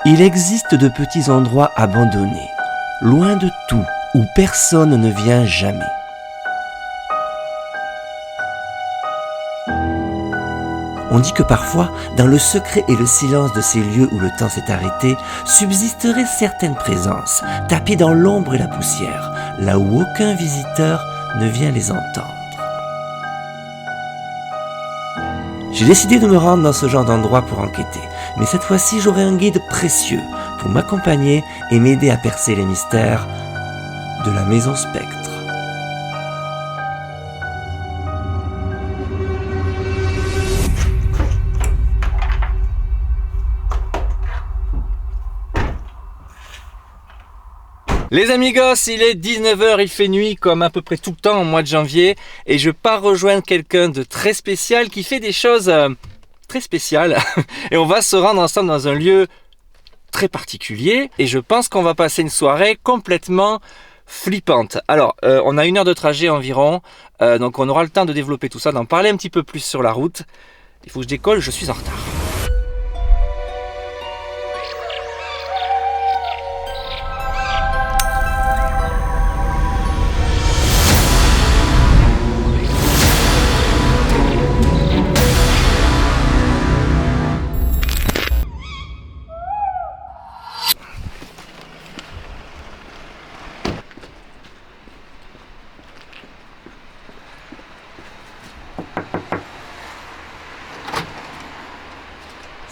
Il existe de petits endroits abandonnés, loin de tout, où personne ne vient jamais. On dit que parfois, dans le secret et le silence de ces lieux où le temps s'est arrêté, subsisteraient certaines présences, tapées dans l'ombre et la poussière, là où aucun visiteur ne vient les entendre. J'ai décidé de me rendre dans ce genre d'endroit pour enquêter, mais cette fois-ci j'aurai un guide précieux pour m'accompagner et m'aider à percer les mystères de la Maison Spectre. Les amigos, il est 19h, il fait nuit comme à peu près tout le temps au mois de janvier et je pars rejoindre quelqu'un de très spécial qui fait des choses très spéciales et on va se rendre ensemble dans un lieu très particulier et je pense qu'on va passer une soirée complètement flippante. Alors, on a 1 heure de trajet environ, donc on aura le temps de développer tout ça, d'en parler un petit peu plus sur la route. Il faut que je décolle, je suis en retard.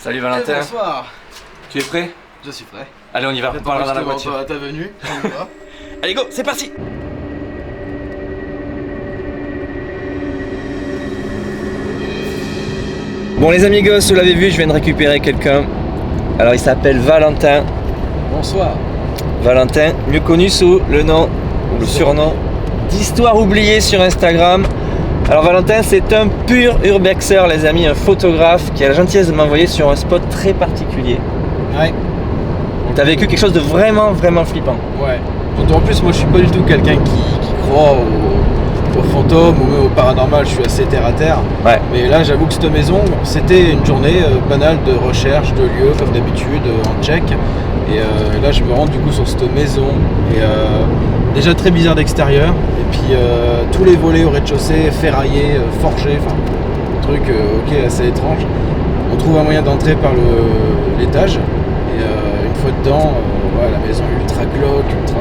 Salut Valentin. Bonsoir. Tu es prêt? Je suis prêt. Allez, on y va, on parlera dans la voiture. À ta venue. On y va. Allez, go, c'est parti. Bon les amigos, vous l'avez vu, je viens de récupérer quelqu'un. Alors il s'appelle Valentin. Bonsoir. Valentin, mieux connu sous le nom, ou le surnom d'Histoire oubliée sur Instagram. Alors Valentin, c'est un pur urbexer les amis, un photographe qui a la gentillesse de m'envoyer sur un spot très particulier. Ouais. T'as vécu quelque chose de vraiment flippant. Ouais. Surtout en plus, moi je suis pas du tout quelqu'un qui croit aux fantômes ou même au paranormal, je suis assez terre à terre. Ouais. Mais là j'avoue que cette maison, c'était une journée banale de recherche de lieux comme d'habitude en Tchèque. Et là je me rends du coup sur cette maison. Et déjà très bizarre d'extérieur. Et puis tous les volets au rez-de-chaussée, ferraillés, forgés, enfin truc ok assez étrange. On trouve un moyen d'entrer par l'étage. Et une fois dedans, ouais, la maison est ultra glauque, ultra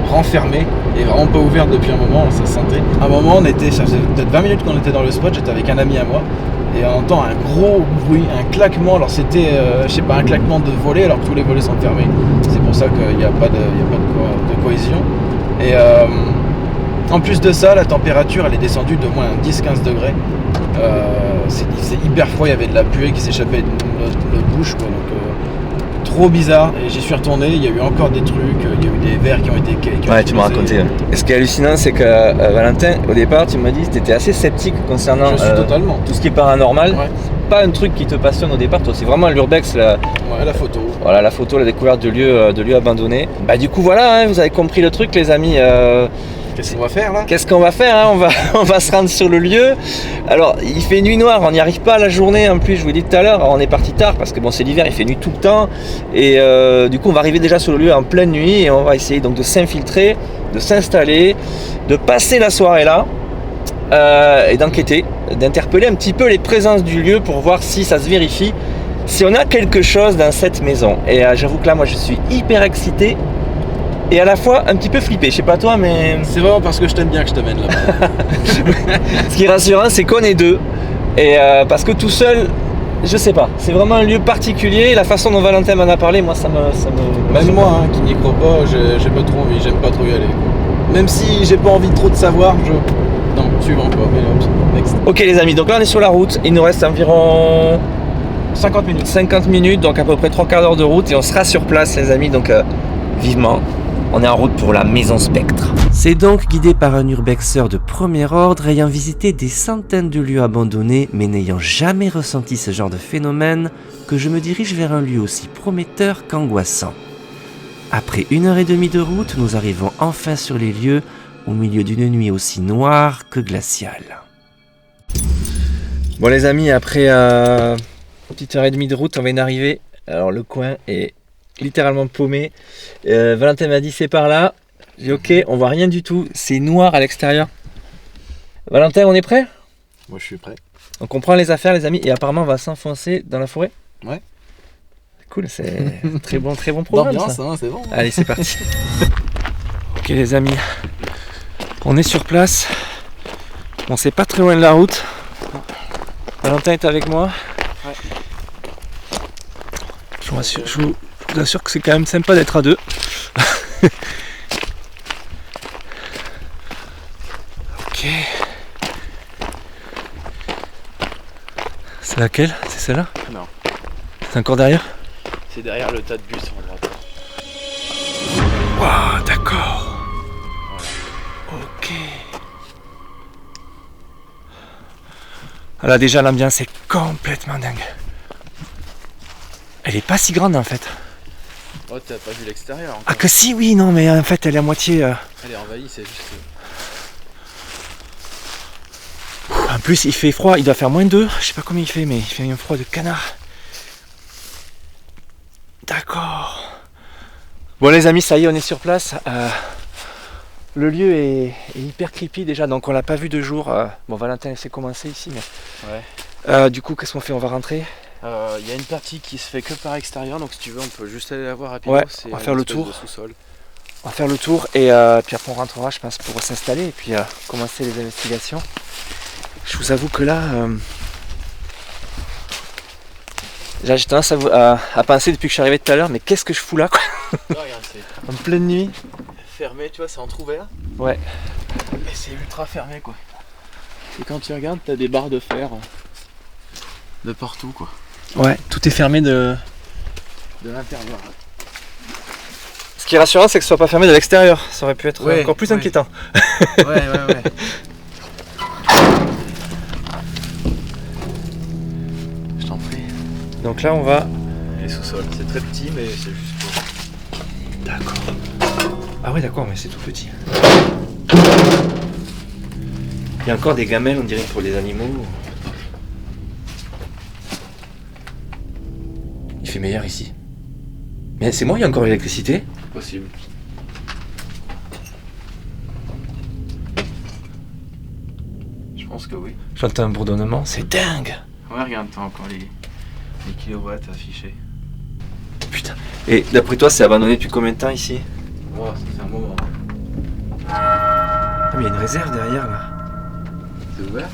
renfermée et vraiment pas ouverte depuis un moment, ça sentait. À un moment, ça faisait peut-être 20 minutes qu'on était dans le spot, j'étais avec un ami à moi et on entend un gros bruit, un claquement. Alors c'était, je sais pas, un claquement de volets alors que tous les volets sont fermés. C'est pour ça qu'il n'y a pas de cohésion. Et en plus de ça, la température elle est descendue de moins 10-15 degrés. C'est hyper froid, il y avait de la buée qui s'échappait de notre bouche, quoi, donc trop bizarre. Et j'y suis retourné, il y a eu encore des trucs, il y a eu des verres qui ont été Ouais, tu m'as raconté. Et ce qui est hallucinant, c'est que Valentin, au départ, tu m'as dit que tu étais assez sceptique concernant totalement. tout ce qui est paranormal. Ouais. Pas un truc qui te passionne au départ, toi, c'est vraiment l'urbex, Ouais, la photo. Voilà, la photo, la découverte de lieux abandonnés. Bah du coup voilà, hein, vous avez compris le truc les amis. Qu'est-ce qu'on va faire là? Qu'est-ce qu'on va faire hein, on va se rendre sur le lieu. Alors il fait nuit noire, on n'y arrive pas à la journée en plus, je vous l'ai dit tout à l'heure, on est parti tard parce que bon c'est l'hiver, il fait nuit tout le temps. Et du coup on va arriver déjà sur le lieu en pleine nuit et on va essayer donc de s'infiltrer, de s'installer, de passer la soirée là. Et d'enquêter, d'interpeller un petit peu les présences du lieu pour voir si ça se vérifie, si on a quelque chose dans cette maison. Et j'avoue que là moi je suis hyper excité et à la fois un petit peu flippé, je sais pas toi mais... C'est vraiment parce que je t'aime bien que je t'amène là-bas. Ce qui est rassurant c'est qu'on est deux et parce que tout seul, je sais pas, c'est vraiment un lieu particulier, la façon dont Valentin m'en a parlé, moi ça me... Même moi hein, qui n'y crois pas, j'ai pas trop envie, j'aime pas trop y aller, quoi. Même si j'ai pas envie trop de savoir, non, suivant quoi, mais next. Ok les amis, donc là on est sur la route, il nous reste environ 50 minutes. 50 minutes, donc à peu près 3 quarts d'heure de route et on sera sur place les amis, donc vivement, on est en route pour la Maison Spectre. C'est donc guidé par un urbexeur de premier ordre ayant visité des centaines de lieux abandonnés mais n'ayant jamais ressenti ce genre de phénomène que je me dirige vers un lieu aussi prometteur qu'angoissant. Après 1h30 de route, nous arrivons enfin sur les lieux au milieu d'une nuit aussi noire que glaciale. Bon les amis, après une petite heure et demie de route, on vient d'arriver Alors le coin est littéralement paumé. Valentin m'a dit c'est par là. J'ai dit ok, on voit rien du tout. C'est noir à l'extérieur. Valentin, on est prêt? Moi je suis prêt. Donc on prend les affaires les amis et apparemment on va s'enfoncer dans la forêt. Ouais. Cool, c'est très bon programme D'ambiance, ça. hein, c'est bon. Allez c'est parti. Ok les amis, on est sur place. Bon c'est pas très loin de la route. Valentin est avec moi. Ouais. Je vous assure que c'est quand même sympa d'être à deux. Ok. C'est laquelle? C'est celle-là? Non. C'est encore derrière? C'est derrière le tas de bus en droite. Waouh, d'accord. Ok. Là déjà l'ambiance est complètement dingue. Elle est pas si grande en fait. Oh, t'as pas vu l'extérieur encore. Ah que si oui non mais en fait elle est à moitié. Elle est envahie, c'est juste. En plus il fait froid, il doit faire -2. Je sais pas combien il fait mais il fait un froid de canard. D'accord. Bon les amis ça y est on est sur place. Le lieu est hyper creepy déjà donc on l'a pas vu de jour. Bon Valentin s'est commencé ici mais. Ouais. Du coup qu'est-ce qu'on fait? On va rentrer. Il y a une partie qui se fait que par extérieur, donc si tu veux on peut juste aller la voir rapidement. Ouais, c'est on va faire le espèce tour. de sous-sol. On va faire le tour et puis après on rentrera je pense pour s'installer et puis commencer les investigations. Je vous avoue que là j'ai tendance à penser depuis que je suis arrivé tout à l'heure mais qu'est-ce que je fous là quoi. Ah, regarde, c'est En pleine nuit. fermé, tu vois, c'est entrouvert. Ouais. Et c'est ultra fermé quoi. Et quand tu regardes, t'as des barres de fer de partout quoi. Ouais, tout est fermé de l'intérieur. Ce qui est rassurant c'est que ce soit pas fermé de l'extérieur. Ça aurait pu être Ouais, encore plus ouais. inquiétant. Ouais. Je t'en prie. Donc là on va. Les sous-sols, c'est très petit mais c'est juste pour... D'accord. Ah ouais d'accord mais c'est tout petit. Il y a encore des gamelles on dirait pour les animaux. Il fait meilleur ici. Mais c'est moi, il y a encore l'électricité. Possible. Je pense que oui. J'entends un bourdonnement, c'est dingue. Ouais, regarde, t'as encore les kilowatts affichés. Putain. Et d'après toi, c'est abandonné depuis combien de temps ici? Oh, ça fait un moment. Ah mais il y a une réserve derrière là. C'est ouvert?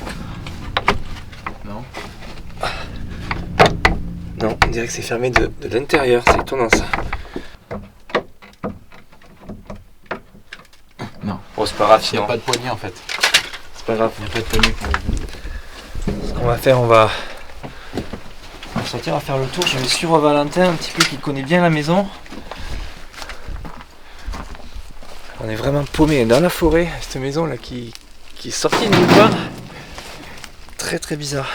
Non. Non, on dirait que c'est fermé de l'intérieur, c'est étonnant ça. Non. Bon c'est pas grave Il n'y sinon. a pas de poignée en fait. C'est pas grave. Il n'y a pas de poignée pour... Ce qu'on va faire, on va sortir, on va faire le tour. Je vais suivre Valentin un petit peu qui connaît bien la maison. On est vraiment paumé dans la forêt, cette maison là qui est sortie de nulle part. Très très bizarre.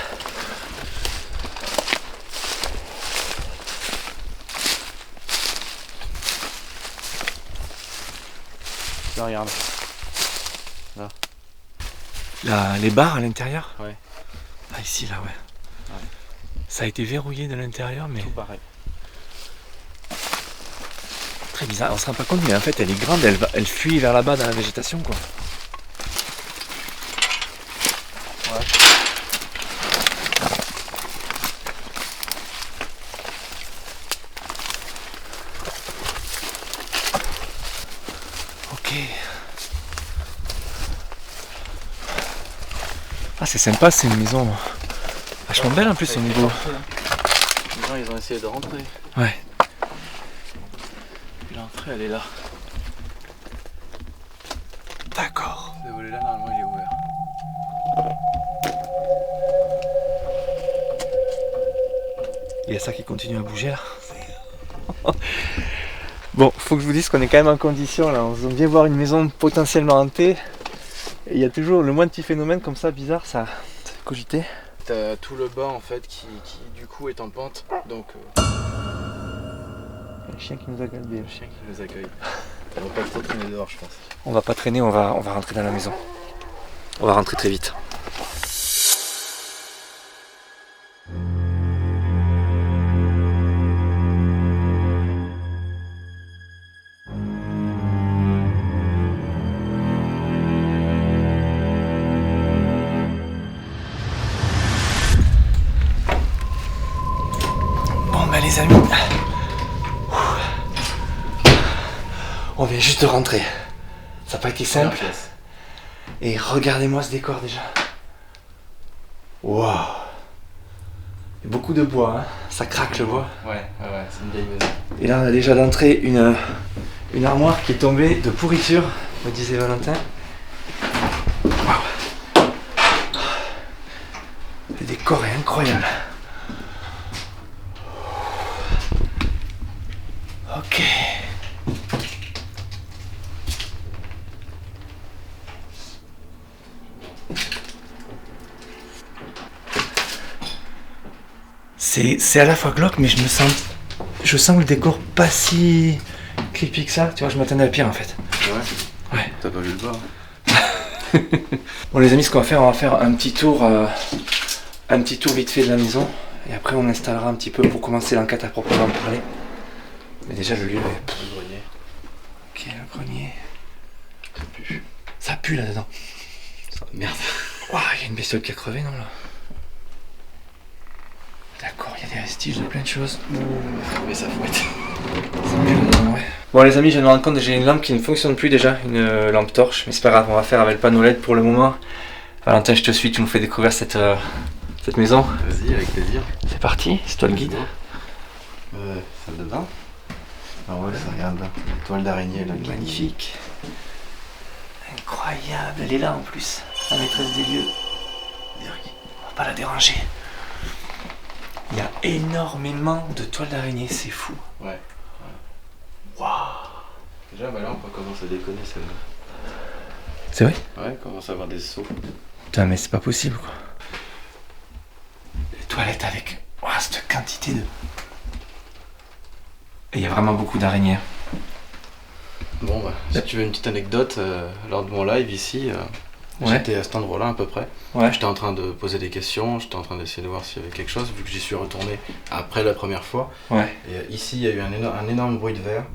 Là, regarde. Là, les barres à l'intérieur? Ouais. Ah ici là ouais. Ça a été verrouillé de l'intérieur mais Tout pareil. très bizarre. On se rend pas compte mais en fait elle est grande, elle fuit vers là-bas dans la végétation quoi. Ouais. Ok. Ah c'est sympa, c'est une maison vachement belle en plus au niveau. Les gens ils ont essayé de rentrer. Ouais. Puis l'entrée elle est là. D'accord. Ce volet là normalement il est ouvert. Il y a ça qui continue à bouger là. Bon, faut que je vous dise qu'on est quand même en condition là. On vient voir une maison potentiellement hantée. Et il y a toujours le moins de petits phénomènes comme ça bizarre, ça fait cogiter. T'as tout le bas en fait qui du coup est en pente. Donc Un chien qui nous a galbé. le chien qui nous accueille. On va pas trop traîner dehors je pense. On va pas traîner, on va rentrer dans la maison. On va rentrer très vite. les amis, on vient juste de rentrer. Ça n'a pas été simple. Et regardez-moi ce décor déjà. Waouh. Beaucoup de bois, hein. Ça craque le bois. Ouais, c'est une vieille maison. Et là on a déjà d'entrée une armoire qui est tombée de pourriture, me disait Valentin. Waouh. Le décor est incroyable. Ok. C'est à la fois glauque, mais je sens le décor pas si creepy que ça. Tu vois, je m'attendais à pire en fait. Ouais. Ouais. T'as pas vu le bas. Bon les amis, ce qu'on va faire un petit tour vite fait de la maison. Et après on installera un petit peu pour commencer l'enquête à proprement parler. Mais déjà le lieu est... Le grenier. Ok, le grenier. Ça pue. Ça pue là-dedans. Merde. Waouh, il y a une bestiole qui a crevé, non là? D'accord, il y a des vestiges de plein de choses. Mais ça fouette. Ça pue là-dedans, ouais. Bon les amis, je viens de me rendre compte que j'ai une lampe qui ne fonctionne plus déjà, une lampe torche. Mais c'est pas grave, on va faire avec le panneau LED pour le moment. Valentin, je te suis, tu nous fais découvrir cette maison. Vas-y, avec plaisir. C'est parti, c'est toi le guide. Salle de bain. Ah ouais, ça regarde là. Les toiles d'araignée là. Magnifique. Incroyable, elle est là en plus, la maîtresse des lieux. On va pas la déranger. Il y a énormément de toiles d'araignée, c'est fou. Ouais. Waouh. Déjà, bah là, on commence à déconner celle-là. C'est vrai? Ouais, on commence à avoir des sauts. Putain, mais c'est pas possible quoi. Les toilettes avec cette quantité de... Et il y a vraiment beaucoup d'araignées. Bon, bah, si tu veux une petite anecdote, lors de mon live ici, j'étais à cet endroit-là à peu près. Ouais. J'étais en train de poser des questions, j'étais en train d'essayer de voir s'il y avait quelque chose, vu que j'y suis retourné après la première fois. Ouais. Et ici, il y a eu un énorme bruit de verre.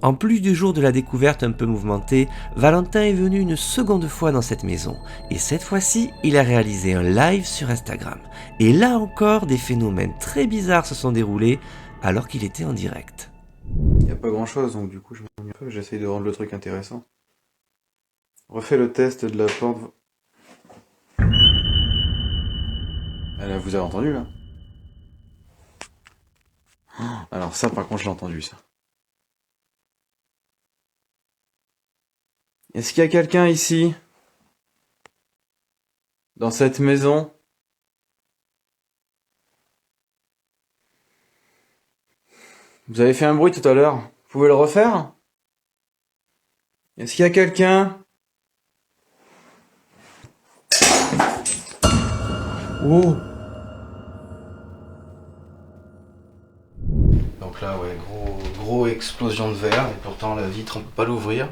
En plus du jour de la découverte un peu mouvementé, Valentin est venu une seconde fois dans cette maison. Et cette fois-ci, il a réalisé un live sur Instagram. Et là encore, des phénomènes très bizarres se sont déroulés alors qu'il était en direct. Il n'y a pas grand chose, donc du coup je m'ennuie un peu, j'essaye de rendre le truc intéressant. Refais le test de la porte. Là, vous avez entendu là? Alors ça par contre je l'ai entendu ça. Est-ce qu'il y a quelqu'un ici? Dans cette maison? Vous avez fait un bruit tout à l'heure. Vous pouvez le refaire? Est-ce qu'il y a quelqu'un? Oh! Donc là, ouais, gros explosion de verre, et pourtant la vitre, on peut pas l'ouvrir.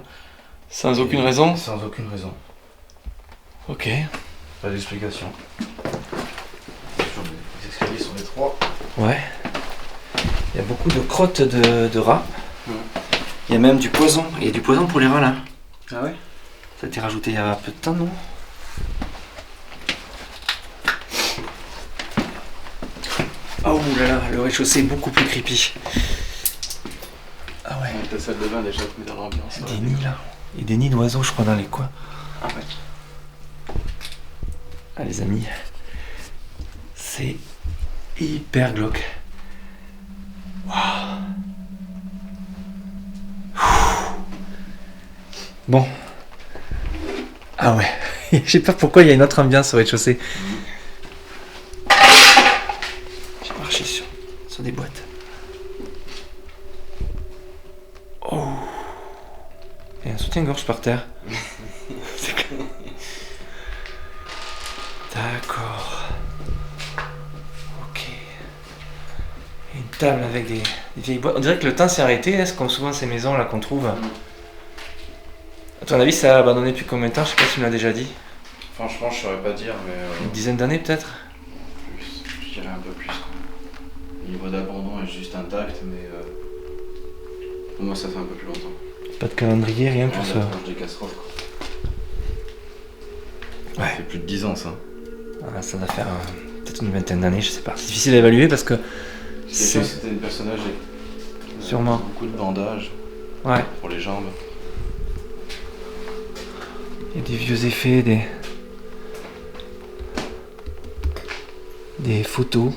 Sans aucune raison? Sans aucune raison. Ok. Pas d'explication. Les escaliers sont étroits. Ouais. Il y a beaucoup de crottes de rats. Ouais. Il y a même du poison. Il y a du poison pour les rats là. Ah ouais? Ça a été rajouté il y a peu de temps, non? Oh là là, le rez-de-chaussée est beaucoup plus creepy. Ah ouais. Ta salle de bain déjà te met dans l'ambiance. Des nids là. Il y a des nids d'oiseaux, je crois, dans les coins. Ah ouais. Ah les amis, c'est hyper glauque. Waouh. Bon. Ah ouais. Je sais pas pourquoi il y a une autre ambiance au rez-de-chaussée. J'ai marché sur des boîtes. Oh. Il y a un soutien-gorge par terre. C'est clair. D'accord. Ok. Et une table avec des vieilles boîtes. On dirait que le temps s'est arrêté, hein, c'est comme souvent ces maisons là qu'on trouve. À ton avis, ça a abandonné depuis combien de temps? Je sais pas si tu me l'as déjà dit. Franchement, je saurais pas dire, mais. Une dizaine d'années peut-être? Plus, je dirais un peu plus. Quoi. Le niveau d'abandon est juste intact, mais. Pour moi, ça fait un peu plus longtemps. Pas de calendrier, rien pour ça. Des casseroles, quoi. Ouais. Ça fait plus de 10 ans, ça. Ah, ça doit faire peut-être une vingtaine d'années, je sais pas. C'est difficile à évaluer parce que C'est juste que c'était une personne âgée. Sûrement. Beaucoup de bandages Ouais. pour les jambes. Il y a des vieux effets, des photos.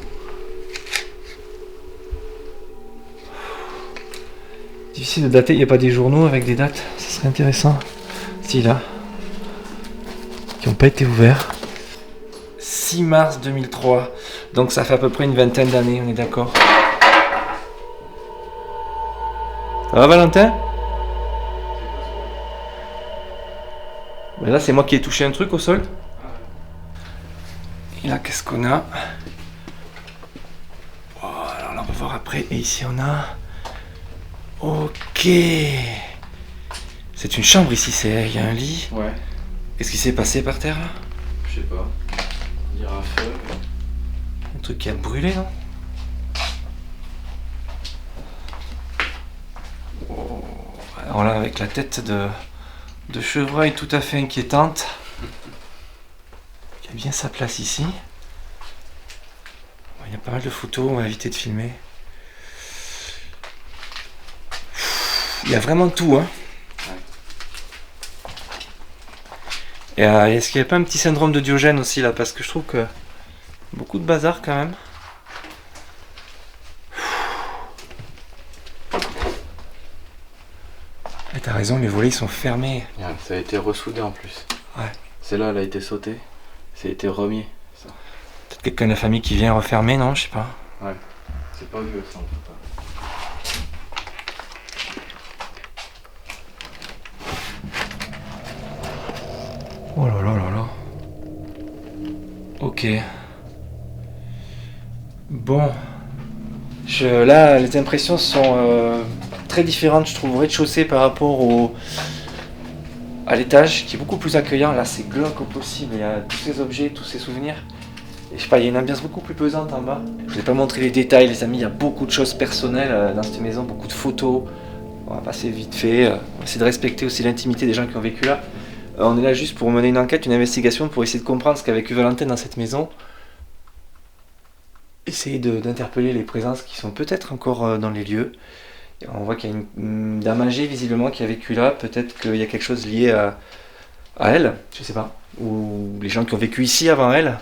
Difficile de dater, il n'y a pas des journaux avec des dates, ça serait intéressant. Si, là. Qui n'ont pas été ouverts. 6 mars 2003, donc ça fait à peu près une vingtaine d'années, on est d'accord. Ça va Valentin? Ben là c'est moi qui ai touché un truc au sol. Et là qu'est-ce qu'on a? Oh, alors là on va voir après. Et ici on a... Ok. C'est une chambre ici, il y a un lit. Ouais. Qu'est-ce qui s'est passé par terre là? Je sais pas. Dire un feu. Un truc qui a brûlé non? Oh. Alors là avec la tête de chevreuil tout à fait inquiétante. Il y a bien sa place ici. Il y a pas mal de photos, on va éviter de filmer. Il y a vraiment tout, hein. Et est-ce qu'il n'y a pas un petit syndrome de Diogène aussi là? Parce que je trouve que beaucoup de bazar quand même. Et t'as raison, les volets ils sont fermés. Yeah, ça a été ressoudé en plus. Ouais. Celle-là, elle a été sautée. Ça a été remis. Ça. Peut-être quelqu'un de la famille qui vient refermer, non? Je sais pas. Ouais. C'est pas vieux ça en tout cas. Oh là là là là. Ok. Bon. Là, les impressions sont très différentes, je trouve, au rez-de-chaussée par rapport à l'étage, qui est beaucoup plus accueillant. Là, c'est glauque au possible. Il y a tous ces objets, tous ces souvenirs. Et je sais pas, il y a une ambiance beaucoup plus pesante en bas. Je vous ai pas montré les détails, les amis. Il y a beaucoup de choses personnelles dans cette maison, beaucoup de photos. On va passer vite fait. On va essayer de respecter aussi l'intimité des gens qui ont vécu là. On est là juste pour mener une enquête, une investigation, pour essayer de comprendre ce qu'a vécu Valentin dans cette maison. Essayer d'interpeller les présences qui sont peut-être encore dans les lieux. Et on voit qu'il y a une dame âgée visiblement qui a vécu là. Peut-être qu'il y a quelque chose lié à elle, je sais pas. Ou les gens qui ont vécu ici avant elle.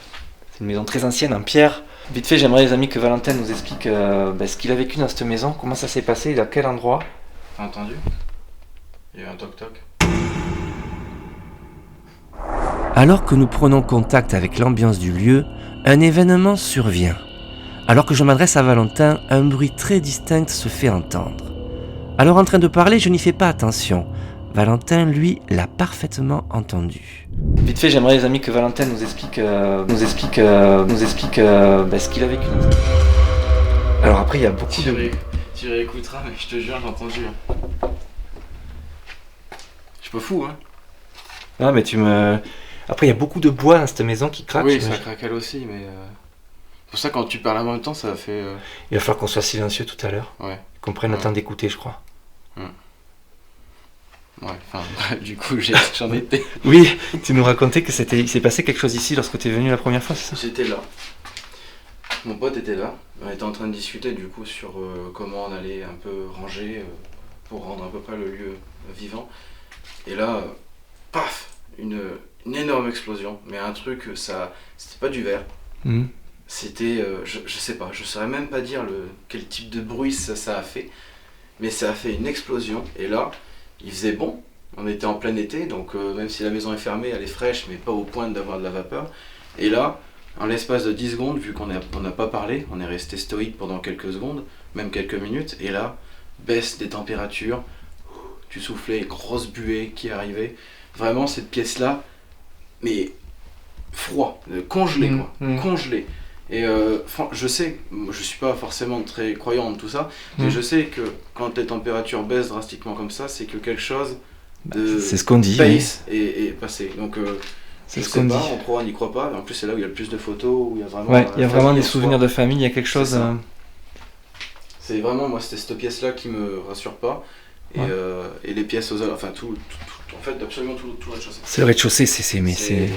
C'est une maison très ancienne, en pierre. Vite fait, j'aimerais les amis que Valentin nous explique ce qu'il a vécu dans cette maison, comment ça s'est passé, à quel endroit. T'as entendu? Il y a eu un toc-toc. Alors que nous prenons contact avec l'ambiance du lieu, un événement survient. Alors que je m'adresse à Valentin, un bruit très distinct se fait entendre. Alors en train de parler, je n'y fais pas attention. Valentin, lui, l'a parfaitement entendu. Vite fait, j'aimerais les amis que Valentin nous explique ce qu'il a vécu. Alors après, il y a beaucoup de... Tu réécouteras, mais je te jure, j'ai entendu. Je suis pas fou, hein. Ah, mais tu me... Après, il y a beaucoup de bois dans cette maison qui craque. Oui, ça craquelle aussi, mais... C'est pour ça, quand tu parles en même temps, ça fait... Il va falloir qu'on soit silencieux tout à l'heure. Ouais. Qu'on prenne le temps d'écouter, je crois. Ouais, enfin, du coup, j'en étais. Oui, tu nous racontais que il s'est passé quelque chose ici lorsque tu es venu la première fois, c'est ça? J'étais là. Mon pote était là. On était en train de discuter, du coup, sur comment on allait un peu ranger pour rendre à peu près le lieu vivant. Et là, paf, une énorme explosion. Mais un truc, c'était pas du verre. C'était, je sais pas, je saurais même pas dire quel type de bruit ça a fait. Mais ça a fait une explosion. Et là, il faisait bon. On était en plein été, donc même si la maison est fermée, elle est fraîche, mais pas au point d'avoir de la vapeur. Et là, en l'espace de 10 secondes, vu qu'on n'a pas parlé, on est resté stoïque pendant quelques secondes, même quelques minutes, et là, baisse des températures, tu soufflais, grosse buée qui arrivait. Vraiment, cette pièce-là, mais froid, congelé quoi, congelé. Et je sais, je suis pas forcément très croyant en tout ça, mais je sais que quand les températures baissent drastiquement comme ça, c'est que quelque chose de c'est ce qu'on dit, base est passé. Donc c'est je ce sais qu'on pas, dit. on croit, on n'y croit pas. En plus, c'est là où il y a le plus de photos, où il y a vraiment. Ouais, il y a vraiment des en soi. souvenirs de famille, il y a quelque chose. C'est vraiment, moi, c'était cette pièce-là qui me rassure pas. Et, Ouais. Et les pièces aux alentours, enfin tout, en fait, absolument tout le rez-de-chaussée. C'est le rez-de-chaussée, c'est.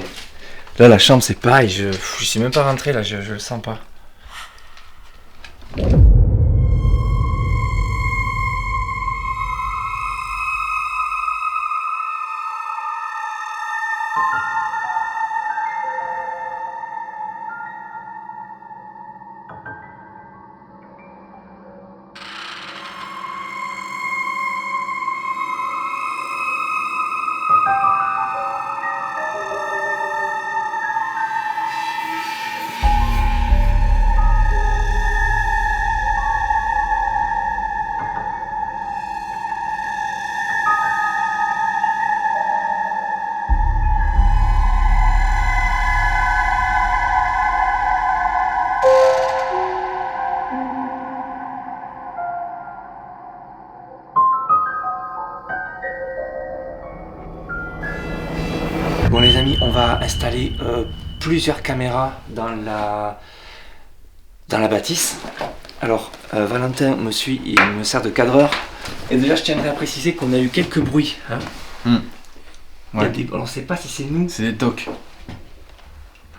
Là, la chambre, c'est pareil, je suis même pas rentré, là, je le sens pas. installé plusieurs caméras dans la bâtisse. Alors, Valentin me suit, il me sert de cadreur. Et déjà, je tiendrais à préciser qu'on a eu quelques bruits. Hein. Ouais. On ne sait pas si c'est nous. C'est des tocs.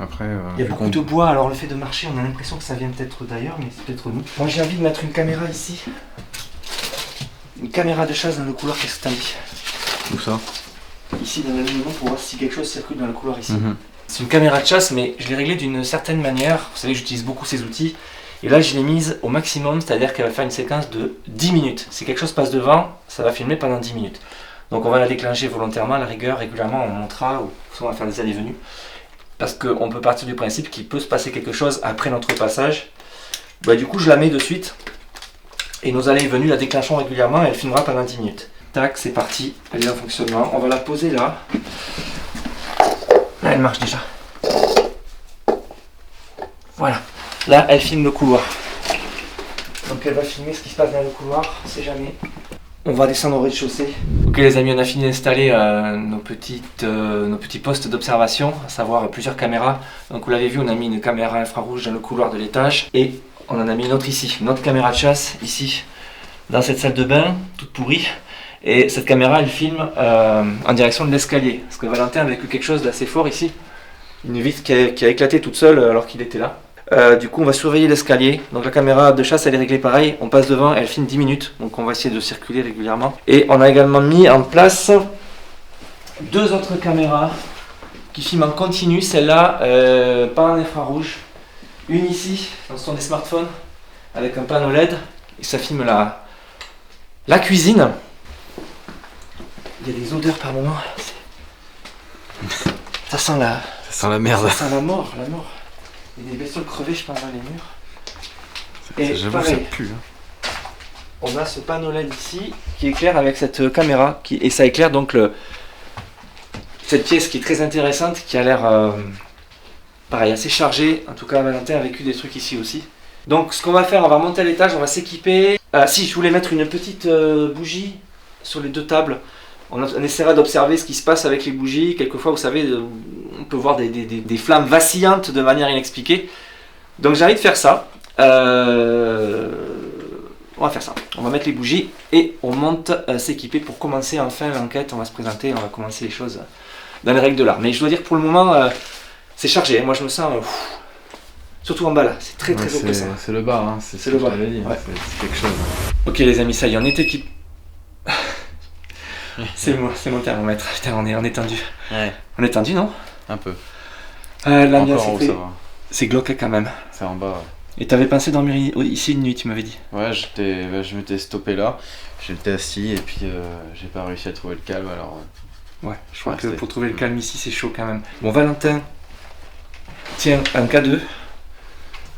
Après, Il y a beaucoup de bois, alors le fait de marcher, on a l'impression que ça vient peut-être d'ailleurs, mais c'est peut-être nous. Moi, j'ai envie de mettre une caméra ici. Une caméra de chasse dans le couloir, qu'est-ce que t'en dis? Où ça? Ici, dans l'alignement, pour voir si quelque chose circule dans le couloir ici. C'est une caméra de chasse, mais je l'ai réglée d'une certaine manière. Vous savez, j'utilise beaucoup ces outils. Et là, je l'ai mise au maximum, c'est-à-dire qu'elle va faire une séquence de 10 minutes. Si quelque chose passe devant, ça va filmer pendant 10 minutes. Donc on va la déclencher volontairement, à la rigueur, régulièrement, on montera, ou on va faire des allées et venues. Parce qu'on peut partir du principe qu'il peut se passer quelque chose après notre passage. Bah, du coup, je la mets de suite. Et nos allées et venues la déclenchons régulièrement et elle filmera pendant 10 minutes. Tac, c'est parti, elle est en fonctionnement. On va la poser là. Là, elle marche déjà. Voilà. Là, elle filme le couloir. Donc elle va filmer ce qui se passe dans le couloir, on sait jamais. On va descendre au rez-de-chaussée. Ok les amis, on a fini d'installer nos petits postes d'observation, à savoir plusieurs caméras. Donc vous l'avez vu, on a mis une caméra infrarouge dans le couloir de l'étage et on en a mis une autre ici, une autre caméra de chasse ici, dans cette salle de bain, toute pourrie. Et cette caméra, elle filme en direction de l'escalier. Parce que Valentin a vécu quelque chose d'assez fort ici. Une vitre qui a éclaté toute seule alors qu'il était là. Du coup, on va surveiller l'escalier. Donc la caméra de chasse, elle est réglée pareil. On passe devant, elle filme 10 minutes. Donc on va essayer de circuler régulièrement. Et on a également mis en place 2 autres caméras qui filment en continu. Celle-là, pas en infrarouge. Une ici, ce sont des smartphones, avec un panneau LED. Et ça filme la cuisine. Il y a des odeurs par moment. Ça sent la... Ça sent la merde. Ça sent la mort, la mort. Il y a des bestioles crevées, je pense, dans les murs. Et j'avoue que ça pue. On a ce panneau LED ici qui éclaire avec cette caméra. Et ça éclaire donc cette pièce qui est très intéressante, qui a l'air pareil, assez chargée. En tout cas, Valentin a vécu des trucs ici aussi. Donc ce qu'on va faire, on va monter à l'étage, on va s'équiper. Si je voulais mettre une petite bougie sur les 2 tables. On essaiera d'observer ce qui se passe avec les bougies. Quelquefois, vous savez, on peut voir des flammes vacillantes de manière inexpliquée. Donc j'ai envie de faire ça. On va faire ça. On va mettre les bougies et on monte s'équiper pour commencer enfin l'enquête. On va se présenter, on va commencer les choses dans les règles de l'art. Mais je dois dire, pour le moment, c'est chargé. Moi, je me sens... surtout en bas là, c'est très oppressant. C'est le bas, hein. C'est le bas. Dit, ouais. C'est quelque chose. Ok les amis, ça y est, on est équipés. C'est mon thermomètre. Putain, on est tendu. Ouais. On est tendu, non? Un peu. L'ambiance Encore en haut, ça va. c'est glauque quand même. C'est en bas. Ouais. Et t'avais pensé dormir ici une nuit, tu m'avais dit? Ouais, je m'étais stoppé là. J'étais assis et puis j'ai pas réussi à trouver le calme alors. Ouais, je crois que pour trouver le calme ici, c'est chaud quand même. Bon, Valentin, tiens, un K2. Ouais.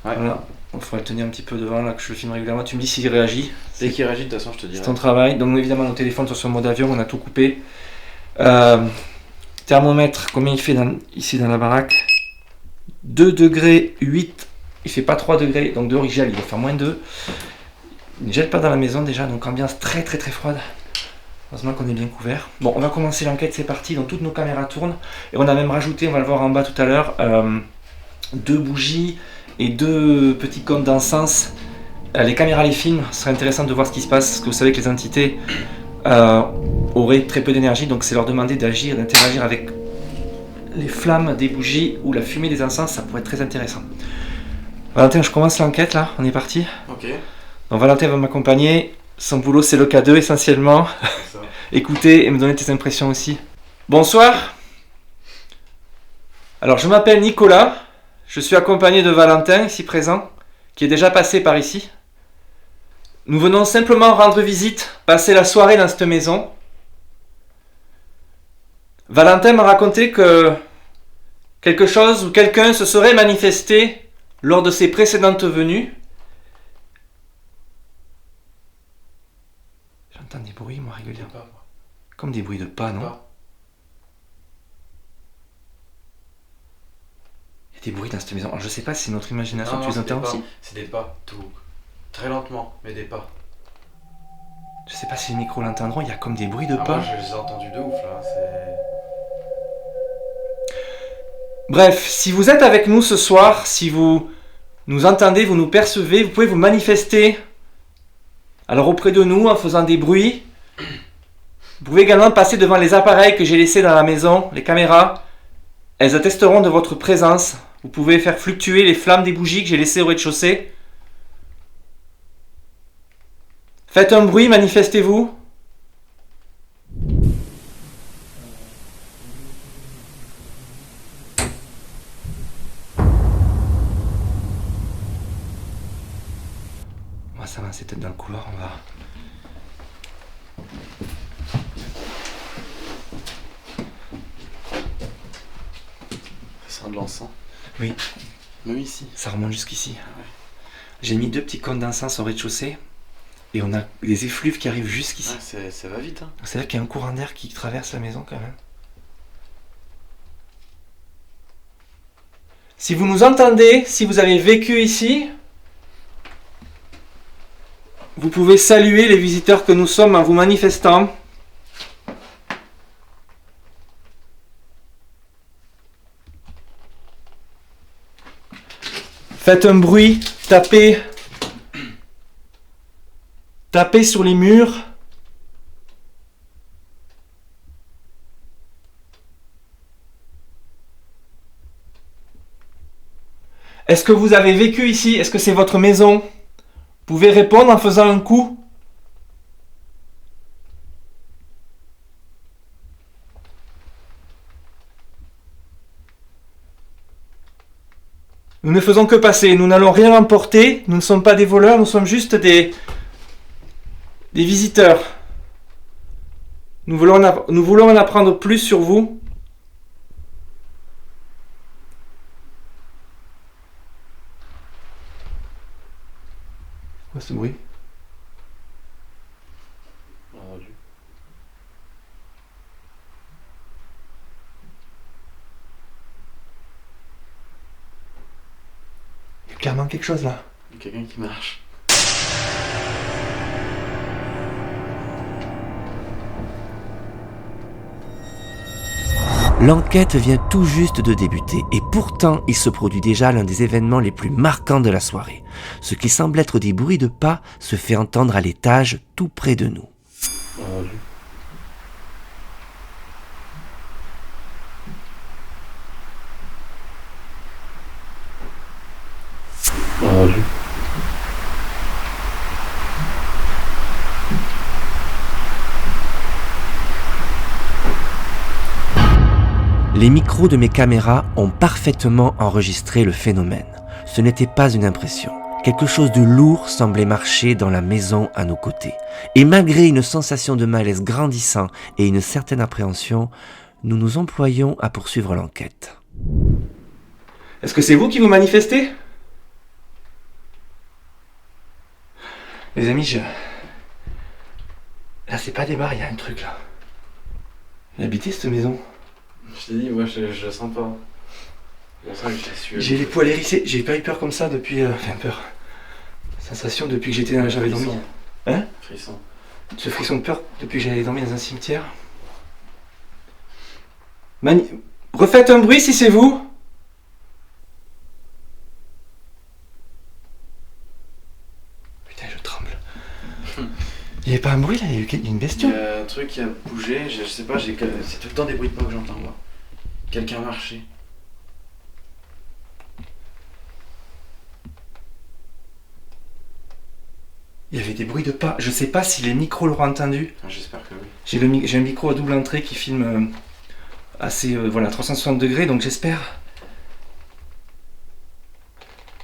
Voilà. Il faudrait le tenir un petit peu devant là, que je le filme régulièrement. Tu me dis s'il réagit. Dès qu'il réagit, de toute façon, je te dirai. C'est ton travail. Donc, évidemment, nos téléphones sont sur mode avion, on a tout coupé. Thermomètre, combien il fait ici dans la baraque? 2 degrés 8. Il fait pas 3 degrés, donc dehors il gèle, il va faire moins 2. Il ne gèle pas dans la maison déjà, donc ambiance très froide. Heureusement qu'on est bien couvert. Bon, on va commencer l'enquête, c'est parti. Donc toutes nos caméras tournent. Et on a même rajouté, on va le voir en bas tout à l'heure, 2 bougies et 2 petits cônes d'encens. Les caméras les filment, ce serait intéressant de voir ce qui se passe, parce que vous savez que les entités auraient très peu d'énergie, donc c'est leur demander d'agir, d'interagir avec les flammes des bougies ou la fumée des encens, ça pourrait être très intéressant. Valentin, je commence l'enquête là, on est parti. Ok. Donc Valentin va m'accompagner, son boulot c'est le K2 essentiellement. Écouter et me donner tes impressions aussi. Bonsoir. Alors je m'appelle Nicolas, je suis accompagné de Valentin ici présent, qui est déjà passé par ici. Nous venons simplement rendre visite, passer la soirée dans cette maison. Valentin m'a raconté que quelque chose ou quelqu'un se serait manifesté lors de ses précédentes venues. J'entends des bruits, moi, régulièrement. Comme des bruits de pas, non? Il y a des bruits dans cette maison. Alors, je sais pas si c'est notre imagination, tu les entends aussi? C'est des pas, tout. Très lentement, mais des pas. Je sais pas si les micros l'entendront, il y a comme des bruits de pas. Moi, je les ai entendus de ouf là. Bref, si vous êtes avec nous ce soir, si vous nous entendez, vous nous percevez, vous pouvez vous manifester. Alors auprès de nous, en faisant des bruits. Vous pouvez également passer devant les appareils que j'ai laissés dans la maison, les caméras. Elles attesteront de votre présence. Vous pouvez faire fluctuer les flammes des bougies que j'ai laissées au rez-de-chaussée. Faites un bruit, manifestez-vous. Ça va, c'est peut-être dans le couloir, on va... Ça sent de l'encens. Oui. Même ici. Ça remonte jusqu'ici. Ah ouais. J'ai mis 2 petits cônes d'encens au rez-de-chaussée et on a des effluves qui arrivent jusqu'ici. Ah, ça va vite, hein. C'est-à-dire qu'il y a un courant d'air qui traverse la maison quand même. Si vous nous entendez, si vous avez vécu ici, vous pouvez saluer les visiteurs que nous sommes en vous manifestant. Faites un bruit, tapez sur les murs. Est-ce que vous avez vécu ici? Est-ce que c'est votre maison? Vous pouvez répondre en faisant un coup. Nous ne faisons que passer, nous n'allons rien emporter, nous ne sommes pas des voleurs, nous sommes juste des visiteurs. Nous voulons en apprendre plus sur vous. Quoi ce bruit? Il y a clairement quelque chose là. Il y a quelqu'un qui marche. L'enquête vient tout juste de débuter et pourtant il se produit déjà l'un des événements les plus marquants de la soirée. Ce qui semble être des bruits de pas se fait entendre à l'étage tout près de nous. Les micros de mes caméras ont parfaitement enregistré le phénomène. Ce n'était pas une impression. Quelque chose de lourd semblait marcher dans la maison à nos côtés. Et malgré une sensation de malaise grandissant et une certaine appréhension, nous nous employons à poursuivre l'enquête. Est-ce que c'est vous qui vous manifestez? Les amis, là c'est pas des bars, il y a un truc là. Il habitait cette maison. Je t'ai dit, moi je la sens pas. C'est pour ça que j'ai su. J'ai les poils hérissés, j'ai pas eu peur comme ça depuis... Enfin peur. Sensation depuis que j'avais dormi. Hein? Frisson. Ce frisson de peur depuis que j'avais dormi dans un cimetière. Refaites un bruit si c'est vous. Putain, je tremble. Il n'y avait pas un bruit là, il y a eu une bestiole. Il y a un truc qui a bougé, je sais pas, c'est tout le temps des bruits de pas que j'entends moi. Quelqu'un a marché. Il y avait des bruits de pas. Je sais pas si les micros l'auront entendu. Ah, j'espère que oui. J'ai un micro à double entrée qui filme assez 360 degrés, donc j'espère.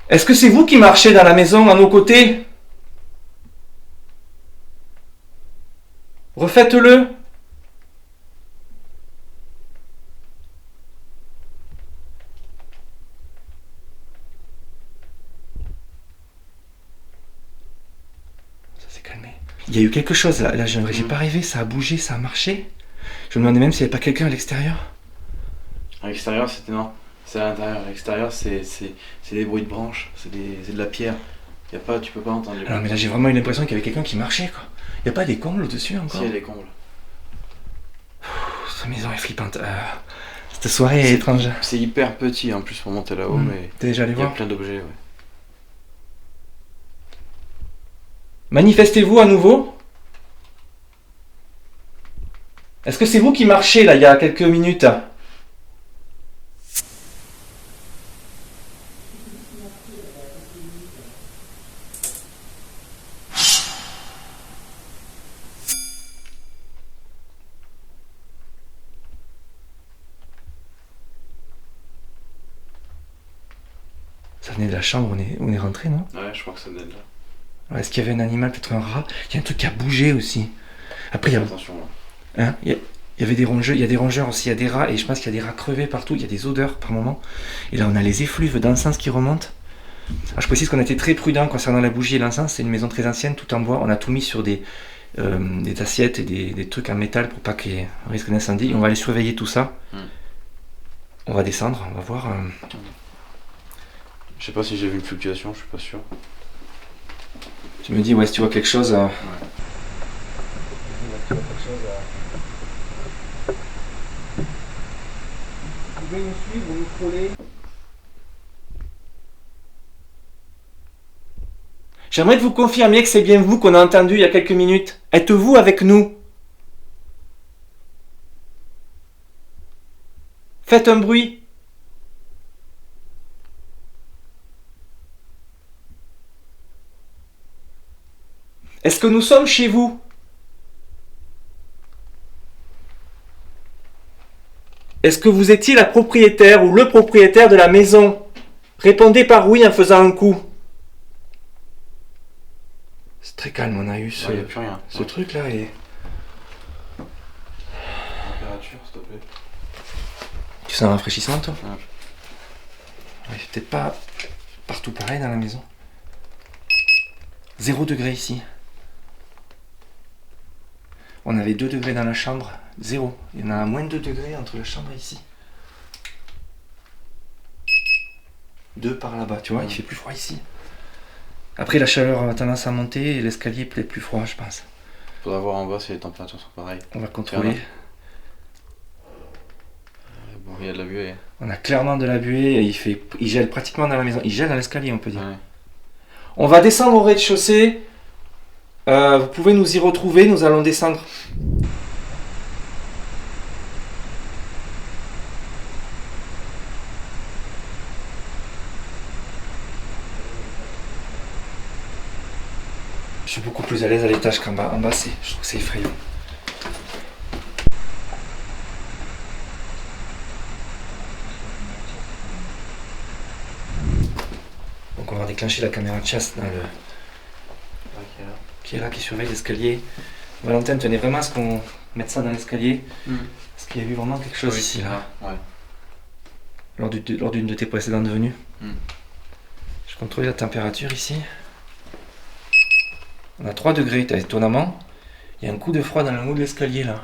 Est-ce que c'est vous qui marchez dans la maison à nos côtés? Refaites-le. Ça s'est calmé. Il y a eu quelque chose là, j'ai pas rêvé, ça a bougé, ça a marché. Je me demandais même s'il n'y avait pas quelqu'un à l'extérieur. À l'extérieur, c'était non. C'est à l'intérieur. À l'extérieur, c'est des bruits de branches, c'est de la pierre. Tu peux pas entendre. Alors, mais là, j'ai vraiment eu l'impression qu'il y avait quelqu'un qui marchait, quoi. Il n'y a pas des combles au-dessus encore? Si, il y a des combles. Cette maison est flippante. Cette soirée est étrange. C'est hyper petit en plus pour monter là-haut, mais T'es déjà allé il y a voir? plein d'objets. Ouais. Manifestez-vous à nouveau. Est-ce que c'est vous qui marchez là il y a quelques minutes? Ça venait de la chambre, on est rentré, non? Ouais, je crois que ça donne là. Ouais, est-ce qu'il y avait un animal, peut-être un rat? Il y a un truc qui a bougé aussi. Après, il y a, Attention là. hein, il y avait des rongeurs, il y a des rongeurs aussi, il y a des rats, et je pense qu'il y a des rats crevés partout, il y a des odeurs par moment. Et là, on a les effluves d'encens qui remontent. Alors, je précise qu'on a été très prudent concernant la bougie et l'encens. C'est une maison très ancienne, tout en bois. On a tout mis sur des assiettes et des trucs en métal pour pas qu'il y ait un risque d'incendie. Et on va aller surveiller tout ça. On va descendre, on va voir. Je sais pas si j'ai vu une fluctuation, je suis pas sûr. Tu me dis, ouais, si tu vois quelque chose. Vous pouvez nous suivre, vous nous frôlez. J'aimerais que vous confirmiez que c'est bien vous qu'on a entendu il y a quelques minutes. Êtes-vous avec nous? Faites un bruit. Est-ce que nous sommes chez vous? Est-ce que vous étiez la propriétaire ou le propriétaire de la maison? Répondez par oui en faisant un coup. C'est très calme, on a eu Il n'y a plus rien. ce truc là et... Température, s'il te plaît. Tu sens un rafraîchissement toi? Ouais. Ouais, peut-être pas partout pareil dans la maison. 0 degré ici. On avait 2 degrés dans la chambre, 0. Il y en a moins de 2 degrés entre la chambre et ici. 2 par là-bas, tu vois, il fait plus froid ici. Après, la chaleur a tendance à monter et l'escalier est peut-être plus froid, je pense. Faudra voir en bas si les températures sont pareilles. On va contrôler. Bon, il y a de la buée. On a clairement de la buée et il gèle pratiquement dans la maison. Il gèle dans l'escalier, on peut dire. Ouais. On va descendre au rez-de-chaussée. Vous pouvez nous y retrouver, nous allons descendre. Je suis beaucoup plus à l'aise à l'étage qu'en bas. En bas, je trouve que c'est effrayant. Donc on va déclencher la caméra de chasse dans le... qui est là, qui surveille l'escalier. Valentin tenait vraiment à ce qu'on mette ça dans l'escalier. Parce qu'il y a eu vraiment quelque chose ici, là. Ouais. Lors d'une de tes précédentes venues. Mm. Je contrôle la température ici. On a 3 degrés, étonnamment. Il y a un coup de froid dans le haut de l'escalier là.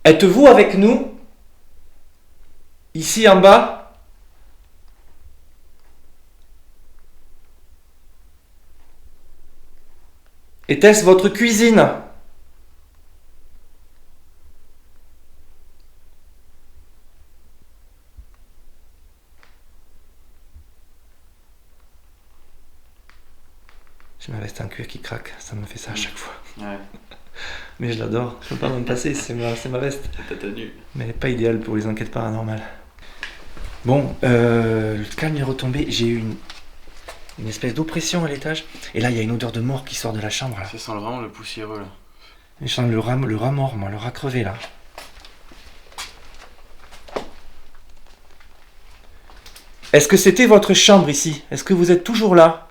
Êtes-vous avec nous? Ici en bas? Était-ce votre cuisine? J'ai ma veste en cuir qui craque, ça me fait ça à chaque fois. Ouais. Mais je l'adore, je peux pas m'en passer, c'est ma veste. T'as tenu. Mais elle n'est pas idéale pour les enquêtes paranormales. Bon, le calme est retombé, j'ai eu une espèce d'oppression à l'étage. Et là, il y a une odeur de mort qui sort de la chambre. Là. Ça sent vraiment le poussiéreux là. Je sens le rat mort, moi, le rat crevé là. Est-ce que c'était votre chambre ici? Est-ce que vous êtes toujours là?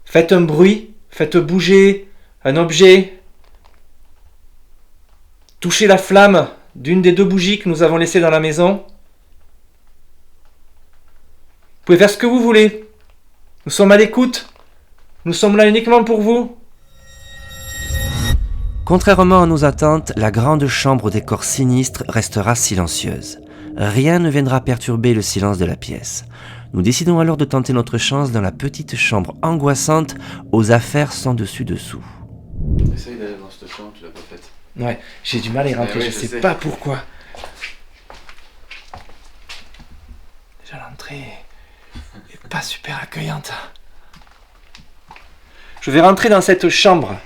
Faites un bruit, faites bouger un objet. Touchez la flamme d'une des 2 bougies que nous avons laissées dans la maison. Vous pouvez faire ce que vous voulez. Nous sommes à l'écoute. Nous sommes là uniquement pour vous. Contrairement à nos attentes, la grande chambre au décor sinistre restera silencieuse. Rien ne viendra perturber le silence de la pièce. Nous décidons alors de tenter notre chance dans la petite chambre angoissante aux affaires sans dessus-dessous. Essaye d'aller dans cette chambre, tu l'as pas faite. Ouais, j'ai du mal à y rentrer, oui, je je sais sais. pas pourquoi. Déjà l'entrée est pas super accueillante. Je vais rentrer dans cette chambre.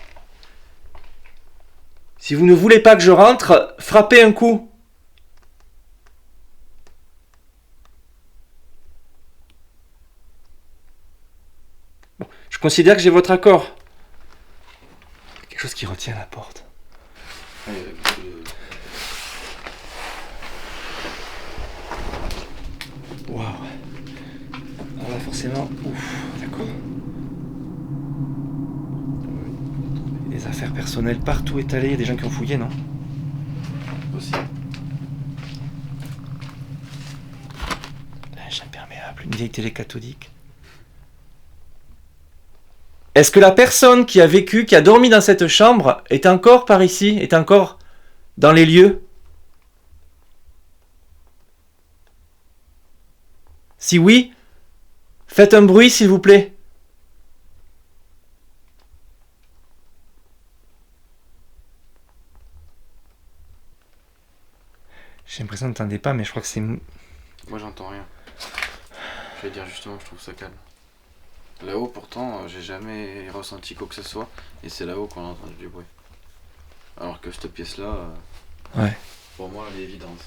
Si vous ne voulez pas que je rentre, frappez un coup. Bon, je considère que j'ai votre accord. Il y a quelque chose qui retient la porte. Ouais, il y a beaucoup de- Waouh. Alors là, forcément, ouf, d'accord. Il y a des affaires personnelles partout étalées, il y a des gens qui ont fouillé, non? aussi. Linge imperméable, une vieille télé cathodique. Est-ce que la personne qui a vécu, qui a dormi dans cette chambre, est encore par ici, est encore dans les lieux? Si oui, faites un bruit s'il vous plaît. J'ai l'impression que n'entendez pas, mais je crois que c'est... Moi j'entends rien. Je vais dire justement, je trouve ça calme. Là-haut pourtant, j'ai jamais ressenti quoi que ce soit, et c'est là-haut qu'on a entendu du bruit. Alors que cette pièce-là, Ouais. pour moi, elle est évidente.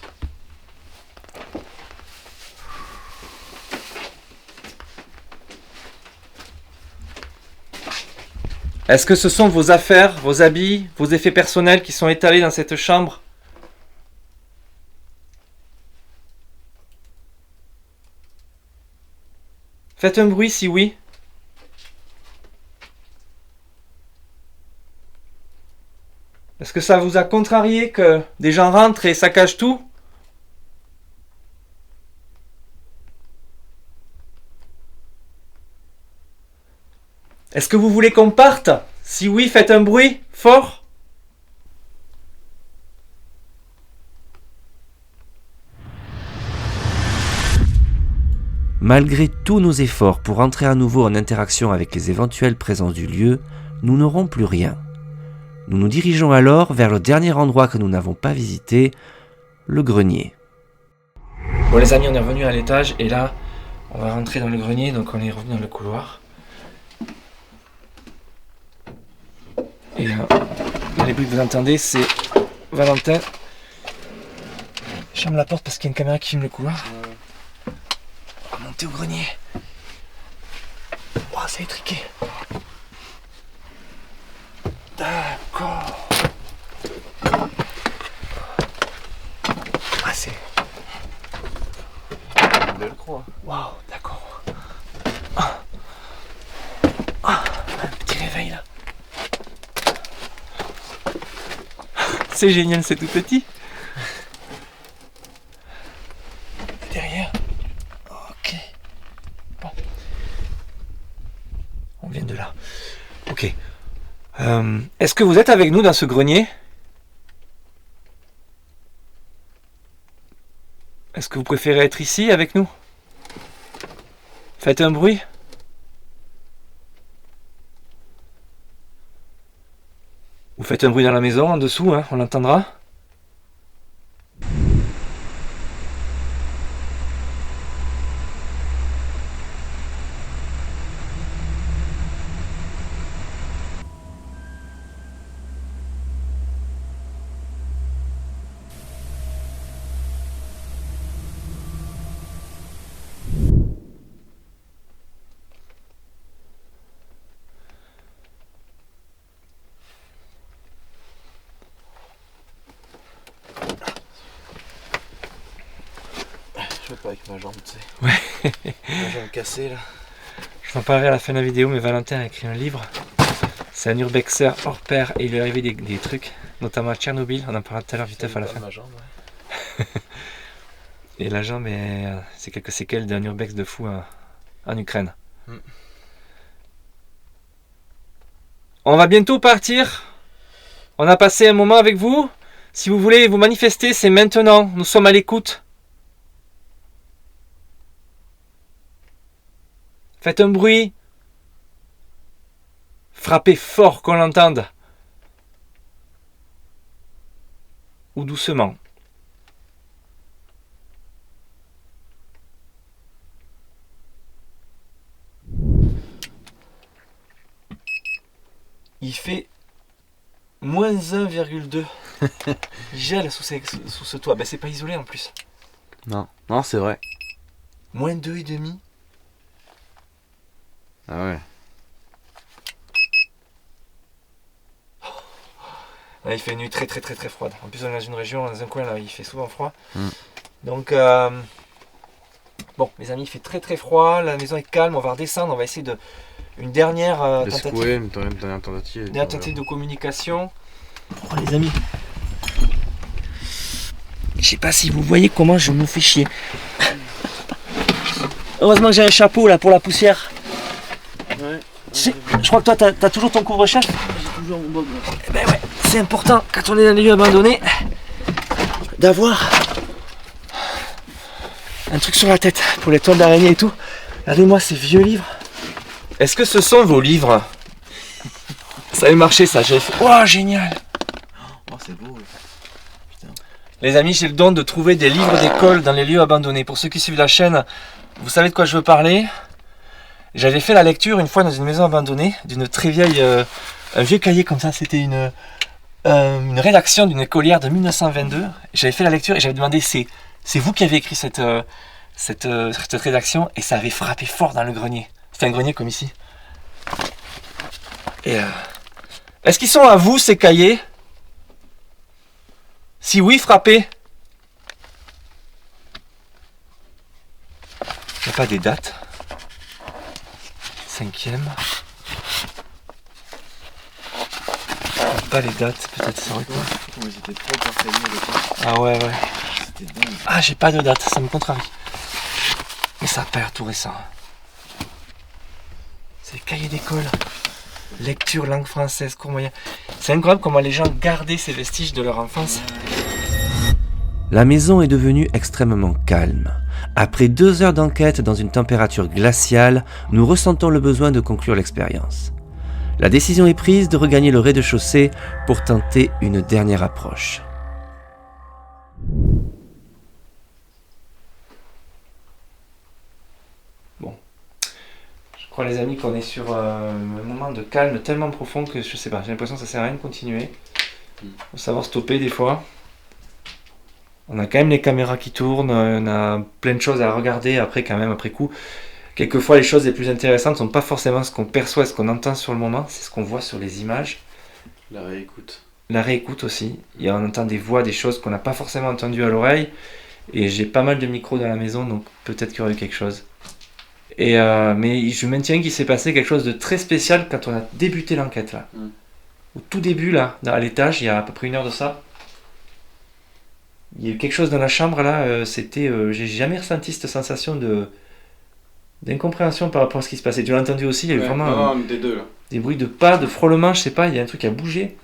Est-ce que ce sont vos affaires, vos habits, vos effets personnels qui sont étalés dans cette chambre? Faites un bruit si oui. Est-ce que ça vous a contrarié que des gens rentrent et saccagent tout? Est-ce que vous voulez qu'on parte? Si oui, faites un bruit fort. Malgré tous nos efforts pour entrer à nouveau en interaction avec les éventuelles présences du lieu, nous n'aurons plus rien. Nous nous dirigeons alors vers le dernier endroit que nous n'avons pas visité, le grenier. Bon les amis, on est revenu à l'étage et là, on va rentrer dans le grenier, donc on est revenu dans le couloir. Et là, les bruits que vous entendez, c'est Valentin. Je ferme la porte parce qu'il y a une caméra qui filme le couloir. On va monter au grenier. Oh, c'est étriqué. D'accord. Ah, c'est... Une belle croix. Waouh, d'accord. Un petit réveil là. C'est génial, c'est tout petit. Derrière. Ok. Bon. On vient de là. Ok. Est-ce que vous êtes avec nous dans ce grenier? Est-ce que vous préférez être ici avec nous? Faites un bruit. Vous faites un bruit dans la maison, en dessous, hein, on l'entendra. Je fais pas avec ma jambe, tu sais. Ouais. Ma jambe cassée là. Je vous en parlerai à la fin de la vidéo, mais Valentin a écrit un livre. C'est un urbexer hors pair et il lui est arrivé des trucs, notamment à Tchernobyl. On en parlera tout à l'heure vite à la fin. Ma jambe, ouais. Et la jambe, c'est quelques séquelles d'un urbex de fou en Ukraine. On va bientôt partir. On a passé un moment avec vous. Si vous voulez vous manifester, c'est maintenant. Nous sommes à l'écoute. Faites un bruit. Frappez fort qu'on l'entende. Ou doucement. Il fait moins 1,2. Il gèle sous ce toit. Ben, c'est pas isolé en plus. Non, non, c'est vrai. Moins 2,5. Ah ouais. Là, il fait une nuit très froide. En plus, on est dans une région, dans un coin là, il fait souvent froid. Donc, bon, les amis, il fait très froid. La maison est calme. On va redescendre. On va essayer une dernière tentative. Secouer, une dernière tentative. Dernière tentative de communication. Oh, les amis. Je sais pas si vous voyez comment je me fais chier. Heureusement que j'ai un chapeau là pour la poussière. Ouais. Je crois que toi, t'as toujours ton couvre-chef. J'ai toujours mon bob. Eh ben ouais, c'est important quand on est dans les lieux abandonnés d'avoir un truc sur la tête pour les toiles d'araignée et tout. Regardez-moi ces vieux livres. Est-ce que ce sont vos livres? Ça avait marché ça, j'ai fait. Oh génial! Oh, c'est beau. Putain. Les amis, j'ai le don de trouver des livres d'école dans les lieux abandonnés. Pour ceux qui suivent la chaîne, vous savez de quoi je veux parler. J'avais fait la lecture une fois dans une maison abandonnée d'une très vieille, un vieux cahier comme ça. C'était une rédaction d'une écolière de 1922. J'avais fait la lecture et j'avais demandé c'est vous qui avez écrit cette rédaction, et ça avait frappé fort dans le grenier. C'était un grenier comme ici. Et est-ce qu'ils sont à vous ces cahiers? Si oui, frappez. Il n'y a pas des dates. 5e. Pas les dates, peut-être ça aurait été. Ils étaient trop parfaits. Ah ouais. C'était dingue. Ah, j'ai pas de date, ça me contrarie. Mais ça a pas l'air tout récent. C'est les cahiers d'école. Lecture, langue française, cours moyen. C'est incroyable comment les gens gardaient ces vestiges de leur enfance. La maison est devenue extrêmement calme. Après 2 heures d'enquête dans une température glaciale, nous ressentons le besoin de conclure l'expérience. La décision est prise de regagner le rez-de-chaussée pour tenter une dernière approche. Bon. Je crois les amis qu'on est sur un moment de calme tellement profond que je sais pas, j'ai l'impression que ça sert à rien de continuer. Faut savoir stopper des fois. On a quand même les caméras qui tournent, on a plein de choses à regarder après coup. Quelquefois les choses les plus intéressantes ne sont pas forcément ce qu'on perçoit, ce qu'on entend sur le moment, c'est ce qu'on voit sur les images. La réécoute. La réécoute aussi, on entend des voix, des choses qu'on n'a pas forcément entendues à l'oreille. Et j'ai pas mal de micros dans la maison, donc peut-être qu'il y aurait eu quelque chose. Mais je maintiens qu'il s'est passé quelque chose de très spécial quand on a débuté l'enquête là. Au tout début là, à l'étage, il y a à peu près 1 heure de ça. Il y a eu quelque chose dans la chambre là, j'ai jamais ressenti cette sensation d'incompréhension par rapport à ce qui se passait. Tu l'as entendu aussi, il y a eu vraiment des deux là. des bruits de pas, de frôlement, je sais pas, il y a un truc qui a bougé.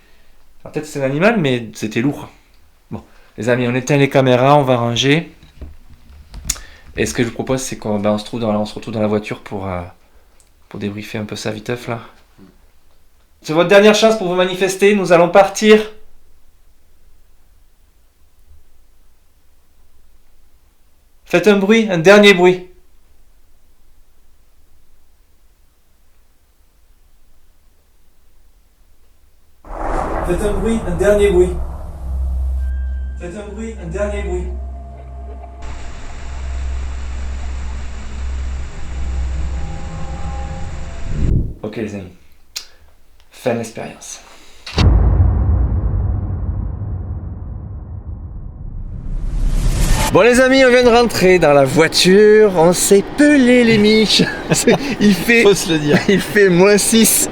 Alors, peut-être c'est un animal, mais c'était lourd. Bon, les amis, on éteint les caméras, on va ranger. Et ce que je vous propose, c'est qu'on se retrouve dans la voiture pour débriefer un peu ça viteuf là. C'est votre dernière chance pour vous manifester, nous allons partir. Faites un bruit, un dernier bruit. Faites un bruit, un dernier bruit. Faites un bruit, un dernier bruit. Ok les amis, fin de l'expérience. Bon les amis, on vient de rentrer dans la voiture, on s'est pelé les miches. Il fait, Faut se le dire. il fait -6.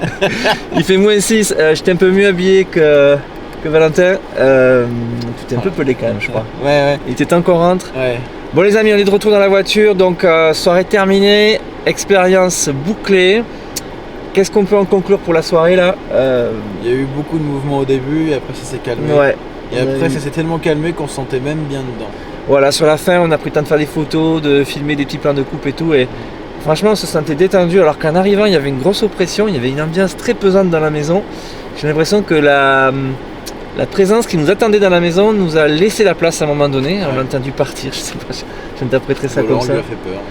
Il fait -6. J'étais un peu mieux habillé que que Valentin. Tu t'es un peu pelé quand même, je crois. Ouais. Il était temps qu'on rentre. Ouais. Bon les amis, on est de retour dans la voiture, donc soirée terminée, expérience bouclée. Qu'est-ce qu'on peut en conclure pour la soirée là? Il y a eu beaucoup de mouvements au début et après ça s'est calmé. Ouais. Et après ça s'est tellement calmé qu'on se sentait même bien dedans. Voilà, sur la fin, on a pris le temps de faire des photos, de filmer des petits plans de coupe et tout. Et franchement, on se sentait détendu. Alors qu'en arrivant, il y avait une grosse oppression, il y avait une ambiance très pesante dans la maison. J'ai l'impression que la présence qui nous attendait dans la maison nous a laissé la place à un moment donné. On l'a entendu partir, je sais pas, je interpréterai ça comme ça. On lui a fait peur.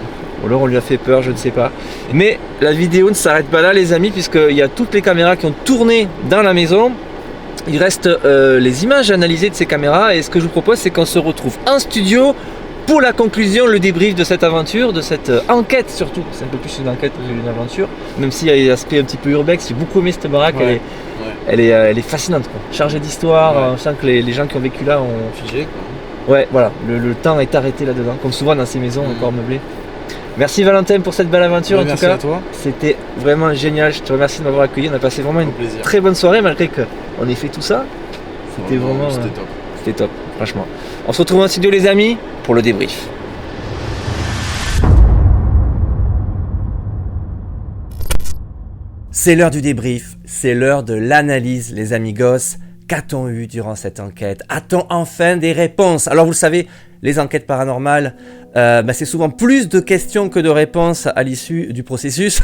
Ou alors on lui a fait peur, je ne sais pas. Mais la vidéo ne s'arrête pas là, les amis, puisqu'il y a toutes les caméras qui ont tourné dans la maison. Il reste les images analysées de ces caméras. Et ce que je vous propose, c'est qu'on se retrouve en studio pour la conclusion, le débrief de cette aventure, de cette enquête surtout. C'est un peu plus une enquête qu'une aventure. Même s'il y a l'aspect un petit peu urbex, j'ai beaucoup aimé cette baraque. Ouais. Elle est fascinante, quoi. Chargée d'histoire. On sent que les gens qui ont vécu là ont figé, quoi. Ouais, voilà, le temps est arrêté là-dedans, comme souvent dans ces maisons encore meublées. Merci Valentin pour cette belle aventure, en tout cas. Merci à toi. C'était vraiment génial, je te remercie de m'avoir accueilli. On a passé vraiment une très bonne soirée malgré qu'on ait fait tout ça. C'était vraiment... C'était top. C'était top, franchement. On se retrouve en studio les amis pour le débrief. C'est l'heure du débrief, c'est l'heure de l'analyse les amigos. Qu'a-t-on eu durant cette enquête? A-t-on enfin des réponses? Alors vous le savez, les enquêtes paranormales, c'est souvent plus de questions que de réponses à l'issue du processus.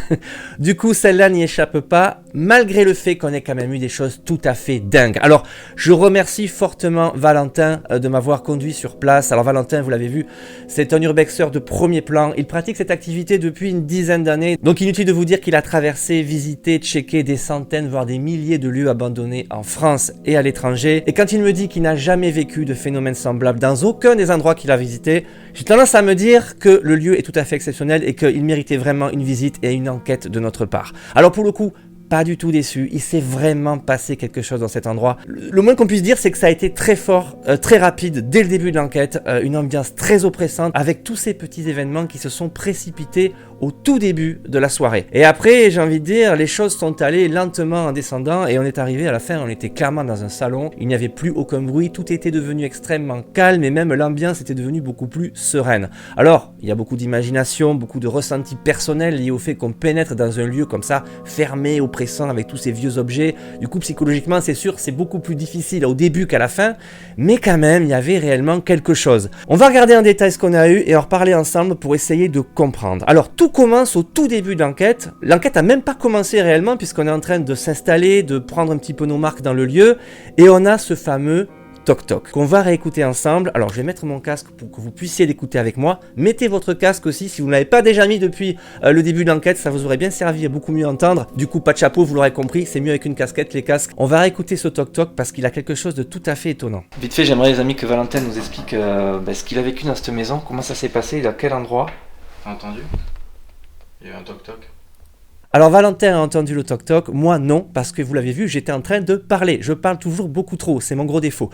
Du coup, celle-là n'y échappe pas, malgré le fait qu'on ait quand même eu des choses tout à fait dingues. Alors, je remercie fortement Valentin de m'avoir conduit sur place. Alors Valentin, vous l'avez vu, c'est un urbexeur de premier plan. Il pratique cette activité depuis une dizaine d'années. Donc inutile de vous dire qu'il a traversé, visité, checké des centaines, voire des milliers de lieux abandonnés en France et à l'étranger. Et quand il me dit qu'il n'a jamais vécu de phénomène semblable dans aucun des endroits qu'il a visités, j'ai tendance à me dire que le lieu est tout à fait exceptionnel et qu'il méritait vraiment une visite et une enquête de notre part. Alors pour le coup, pas du tout déçu, il s'est vraiment passé quelque chose dans cet endroit. Le moins qu'on puisse dire, c'est que ça a été très fort, très rapide dès le début de l'enquête, une ambiance très oppressante avec tous ces petits événements qui se sont précipités au tout début de la soirée. Et après, j'ai envie de dire, les choses sont allées lentement en descendant et on est arrivé à la fin, on était clairement dans un salon, il n'y avait plus aucun bruit, tout était devenu extrêmement calme et même l'ambiance était devenue beaucoup plus sereine. Alors, il y a beaucoup d'imagination, beaucoup de ressentis personnels liés au fait qu'on pénètre dans un lieu comme ça, fermé, oppressant, avec tous ces vieux objets. Du coup, psychologiquement, c'est sûr, c'est beaucoup plus difficile au début qu'à la fin, mais quand même, il y avait réellement quelque chose. On va regarder en détail ce qu'on a eu et en reparler ensemble pour essayer de comprendre. Alors, tout commence au tout début de l'enquête. L'enquête n'a même pas commencé réellement puisqu'on est en train de s'installer, de prendre un petit peu nos marques dans le lieu et on a ce fameux toc-toc qu'on va réécouter ensemble. Alors je vais mettre mon casque pour que vous puissiez l'écouter avec moi. Mettez votre casque aussi si vous ne l'avez pas déjà mis depuis le début de l'enquête, ça vous aurait bien servi à beaucoup mieux entendre. Du coup pas de chapeau, vous l'aurez compris, c'est mieux avec une casquette, les casques. On va réécouter ce toc-toc parce qu'il a quelque chose de tout à fait étonnant. Vite fait, j'aimerais les amis que Valentin nous explique ce qu'il a vécu dans cette maison, comment ça s'est passé, à quel endroit. T'as entendu? Il y a eu un toc-toc. Alors Valentin a entendu le toc-toc, moi non, parce que vous l'avez vu, j'étais en train de parler. Je parle toujours beaucoup trop, c'est mon gros défaut.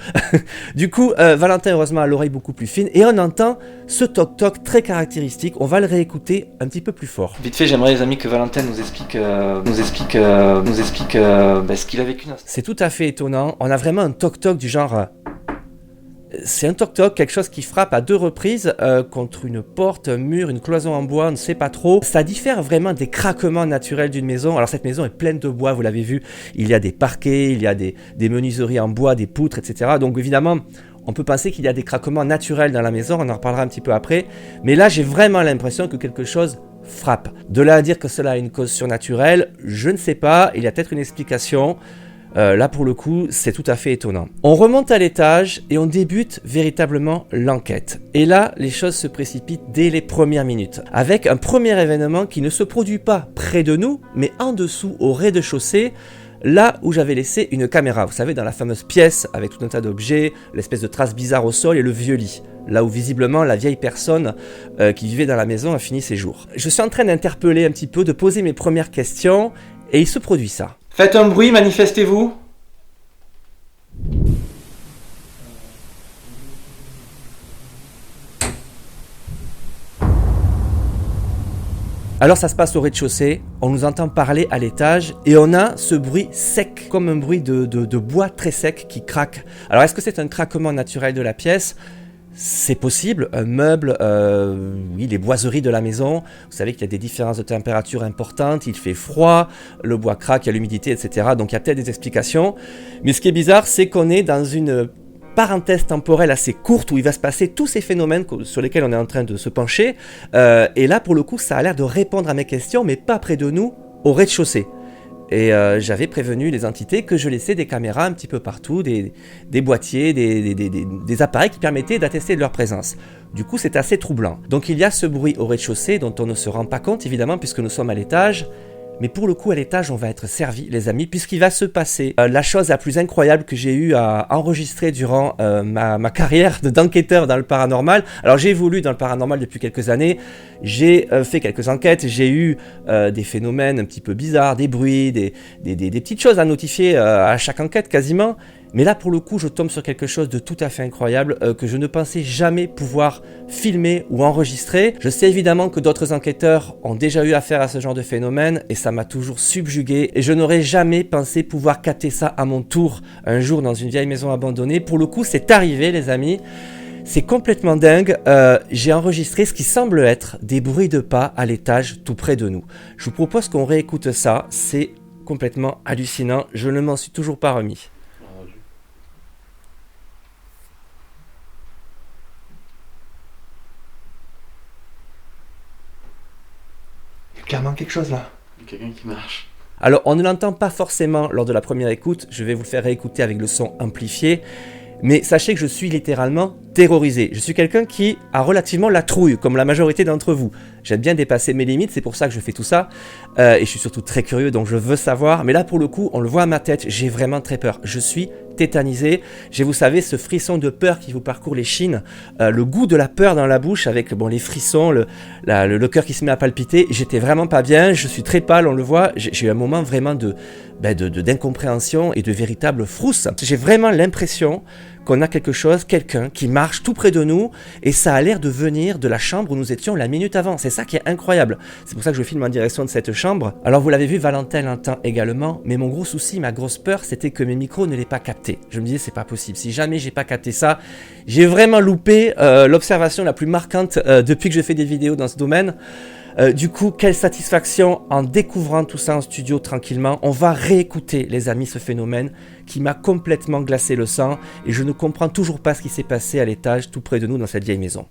Du coup, Valentin heureusement a l'oreille beaucoup plus fine et on entend ce toc-toc très caractéristique. On va le réécouter un petit peu plus fort. Vite fait, j'aimerais les amis que Valentin nous explique ce qu'il a vécu. C'est tout à fait étonnant. On a vraiment un toc-toc du genre... C'est un toc-toc, quelque chose qui frappe à 2 reprises contre une porte, un mur, une cloison en bois, on ne sait pas trop. Ça diffère vraiment des craquements naturels d'une maison. Alors cette maison est pleine de bois, vous l'avez vu. Il y a des parquets, il y a des menuiseries en bois, des poutres, etc. Donc évidemment, on peut penser qu'il y a des craquements naturels dans la maison, on en reparlera un petit peu après. Mais là, j'ai vraiment l'impression que quelque chose frappe. De là à dire que cela a une cause surnaturelle, je ne sais pas, il y a peut-être une explication. Là pour le coup c'est tout à fait étonnant. On remonte à l'étage et on débute véritablement l'enquête. Et là les choses se précipitent dès les premières minutes. Avec un premier événement qui ne se produit pas près de nous mais en dessous au rez-de-chaussée. Là où j'avais laissé une caméra, vous savez dans la fameuse pièce avec tout un tas d'objets, l'espèce de traces bizarres au sol et le vieux lit. Là où visiblement la vieille personne qui vivait dans la maison a fini ses jours. Je suis en train d'interpeller un petit peu, de poser mes premières questions et il se produit ça. Faites un bruit, manifestez-vous. Alors ça se passe au rez-de-chaussée, on nous entend parler à l'étage et on a ce bruit sec, comme un bruit de bois très sec qui craque. Alors est-ce que c'est un craquement naturel de la pièce ? C'est possible, un meuble, oui, les boiseries de la maison, vous savez qu'il y a des différences de température importantes, il fait froid, le bois craque, il y a l'humidité, etc. Donc il y a peut-être des explications. Mais ce qui est bizarre, c'est qu'on est dans une parenthèse temporelle assez courte où il va se passer tous ces phénomènes sur lesquels on est en train de se pencher. Et là, pour le coup, ça a l'air de répondre à mes questions, mais pas près de nous, au rez-de-chaussée. Et j'avais prévenu les entités que je laissais des caméras un petit peu partout, des boîtiers, des appareils qui permettaient d'attester de leur présence. Du coup, c'est assez troublant. Donc il y a ce bruit au rez-de-chaussée dont on ne se rend pas compte, évidemment, puisque nous sommes à l'étage. Mais pour le coup, à l'étage, on va être servi, les amis, puisqu'il va se passer la chose la plus incroyable que j'ai eu à enregistrer durant ma carrière d'enquêteur dans le paranormal. Alors, j'ai évolué dans le paranormal depuis quelques années. J'ai fait quelques enquêtes. J'ai eu des phénomènes un petit peu bizarres, des bruits, des petites choses à notifier à chaque enquête quasiment. Mais là, pour le coup, je tombe sur quelque chose de tout à fait incroyable que je ne pensais jamais pouvoir filmer ou enregistrer. Je sais évidemment que d'autres enquêteurs ont déjà eu affaire à ce genre de phénomène et ça m'a toujours subjugué. Et je n'aurais jamais pensé pouvoir capter ça à mon tour un jour dans une vieille maison abandonnée. Pour le coup, c'est arrivé, les amis. C'est complètement dingue. J'ai enregistré ce qui semble être des bruits de pas à l'étage tout près de nous. Je vous propose qu'on réécoute ça. C'est complètement hallucinant. Je ne m'en suis toujours pas remis. Clairement quelque chose là. Quelqu'un qui marche. Alors on ne l'entend pas forcément lors de la première écoute, je vais vous le faire réécouter avec le son amplifié, mais sachez que je suis littéralement terrorisé. Je suis quelqu'un qui a relativement la trouille, comme la majorité d'entre vous. J'aime bien dépasser mes limites, c'est pour ça que je fais tout ça, et je suis surtout très curieux, donc je veux savoir, mais là pour le coup, on le voit à ma tête, j'ai vraiment très peur. Je suis tétanisé, j'ai, vous savez, ce frisson de peur qui vous parcourt les chines, le goût de la peur dans la bouche avec les frissons, le cœur qui se met à palpiter. J'étais vraiment pas bien, je suis très pâle, on le voit. J'ai eu un moment vraiment d'incompréhension et de véritable frousse. J'ai vraiment l'impression qu'on a quelque chose, quelqu'un qui marche tout près de nous et ça a l'air de venir de la chambre où nous étions la minute avant. C'est ça qui est incroyable. C'est pour ça que je filme en direction de cette chambre. Alors vous l'avez vu, Valentin l'entend également, mais mon gros souci, ma grosse peur, c'était que mes micros ne l'aient pas capté. Je me disais, c'est pas possible. Si jamais j'ai pas capté ça, j'ai vraiment loupé l'observation la plus marquante depuis que je fais des vidéos dans ce domaine. Du coup, quelle satisfaction en découvrant tout ça en studio tranquillement. On va réécouter, les amis, ce phénomène qui m'a complètement glacé le sang et je ne comprends toujours pas ce qui s'est passé à l'étage tout près de nous dans cette vieille maison.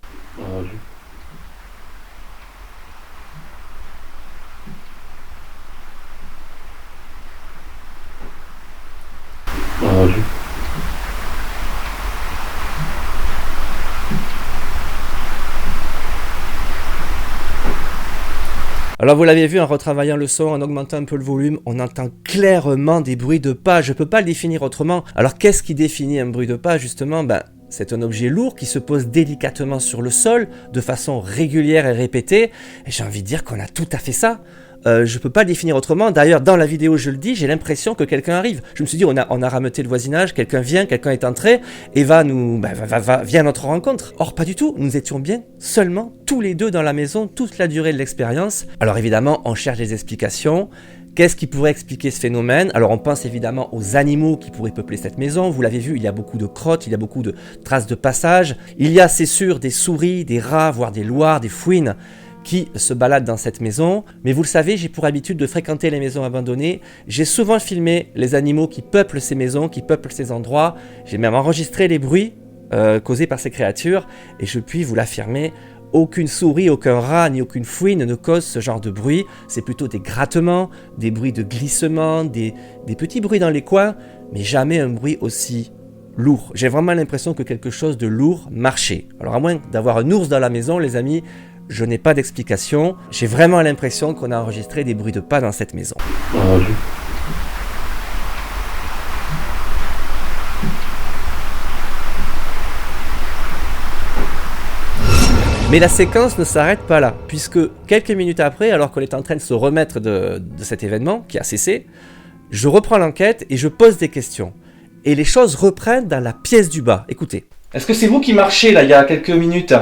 Alors vous l'avez vu, en retravaillant le son, en augmentant un peu le volume, on entend clairement des bruits de pas, je ne peux pas le définir autrement. Alors qu'est-ce qui définit un bruit de pas justement ? C'est un objet lourd qui se pose délicatement sur le sol, de façon régulière et répétée, et j'ai envie de dire qu'on a tout à fait ça. Je peux pas le définir autrement. D'ailleurs, dans la vidéo, je le dis, j'ai l'impression que quelqu'un arrive. Je me suis dit, on a rameuté le voisinage, quelqu'un vient, quelqu'un est entré et vient à notre rencontre. Or, pas du tout. Nous étions bien seulement tous les deux dans la maison toute la durée de l'expérience. Alors évidemment, on cherche des explications. Qu'est-ce qui pourrait expliquer ce phénomène ? Alors on pense évidemment aux animaux qui pourraient peupler cette maison. Vous l'avez vu, il y a beaucoup de crottes, il y a beaucoup de traces de passage. Il y a, c'est sûr, des souris, des rats, voire des loirs, des fouines qui se baladent dans cette maison. Mais vous le savez, j'ai pour habitude de fréquenter les maisons abandonnées. J'ai souvent filmé les animaux qui peuplent ces maisons, qui peuplent ces endroits. J'ai même enregistré les bruits causés par ces créatures. Et je puis vous l'affirmer, aucune souris, aucun rat, ni aucune fouine ne cause ce genre de bruit. C'est plutôt des grattements, des bruits de glissement, des petits bruits dans les coins, mais jamais un bruit aussi lourd. J'ai vraiment l'impression que quelque chose de lourd marchait. Alors à moins d'avoir un ours dans la maison, les amis, je n'ai pas d'explication. J'ai vraiment l'impression qu'on a enregistré des bruits de pas dans cette maison. Mais la séquence ne s'arrête pas là, puisque quelques minutes après, alors qu'on est en train de se remettre de cet événement qui a cessé, je reprends l'enquête et je pose des questions. Et les choses reprennent dans la pièce du bas. Écoutez. Est-ce que c'est vous qui marchez là il y a quelques minutes ?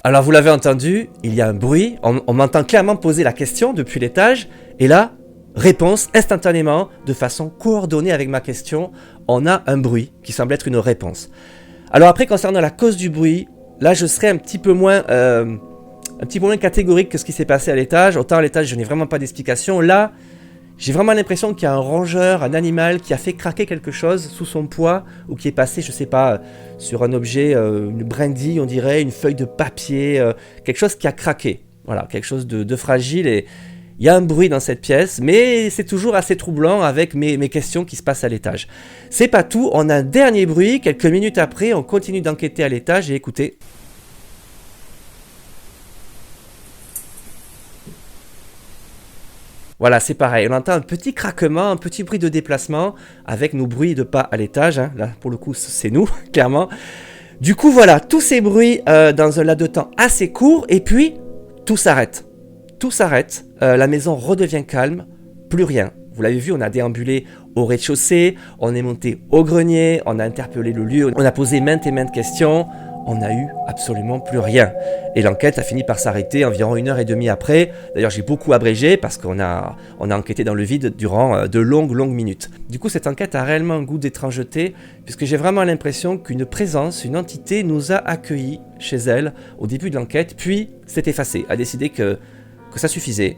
Alors vous l'avez entendu, il y a un bruit, on m'entend clairement poser la question depuis l'étage, et là, réponse instantanément, de façon coordonnée avec ma question, on a un bruit qui semble être une réponse. Alors après, concernant la cause du bruit, là je serais un petit peu moins catégorique que ce qui s'est passé à l'étage. Autant à l'étage je n'ai vraiment pas d'explication, là j'ai vraiment l'impression qu'il y a un rongeur, un animal qui a fait craquer quelque chose sous son poids, ou qui est passé, je sais pas, sur un objet, une brindille on dirait, une feuille de papier, quelque chose qui a craqué, voilà, quelque chose de fragile, et il y a un bruit dans cette pièce, mais c'est toujours assez troublant avec mes questions qui se passent à l'étage. C'est pas tout, on a un dernier bruit, quelques minutes après, on continue d'enquêter à l'étage, et écoutez. Voilà, c'est pareil, on entend un petit craquement, un petit bruit de déplacement, avec nos bruits de pas à l'étage, hein. Là pour le coup c'est nous, clairement. Du coup voilà, tous ces bruits dans un laps de temps assez court, et puis tout s'arrête. Tout s'arrête, la maison redevient calme, plus rien. Vous l'avez vu, on a déambulé au rez-de-chaussée, on est monté au grenier, on a interpellé le lieu, on a posé maintes et maintes questions, on n'a eu absolument plus rien. Et l'enquête a fini par s'arrêter environ 1h30 après. D'ailleurs, j'ai beaucoup abrégé parce qu'on a enquêté dans le vide durant de longues minutes. Du coup, cette enquête a réellement un goût d'étrangeté, puisque j'ai vraiment l'impression qu'une présence, une entité nous a accueillis chez elle au début de l'enquête, puis s'est effacée, a décidé que ça suffisait.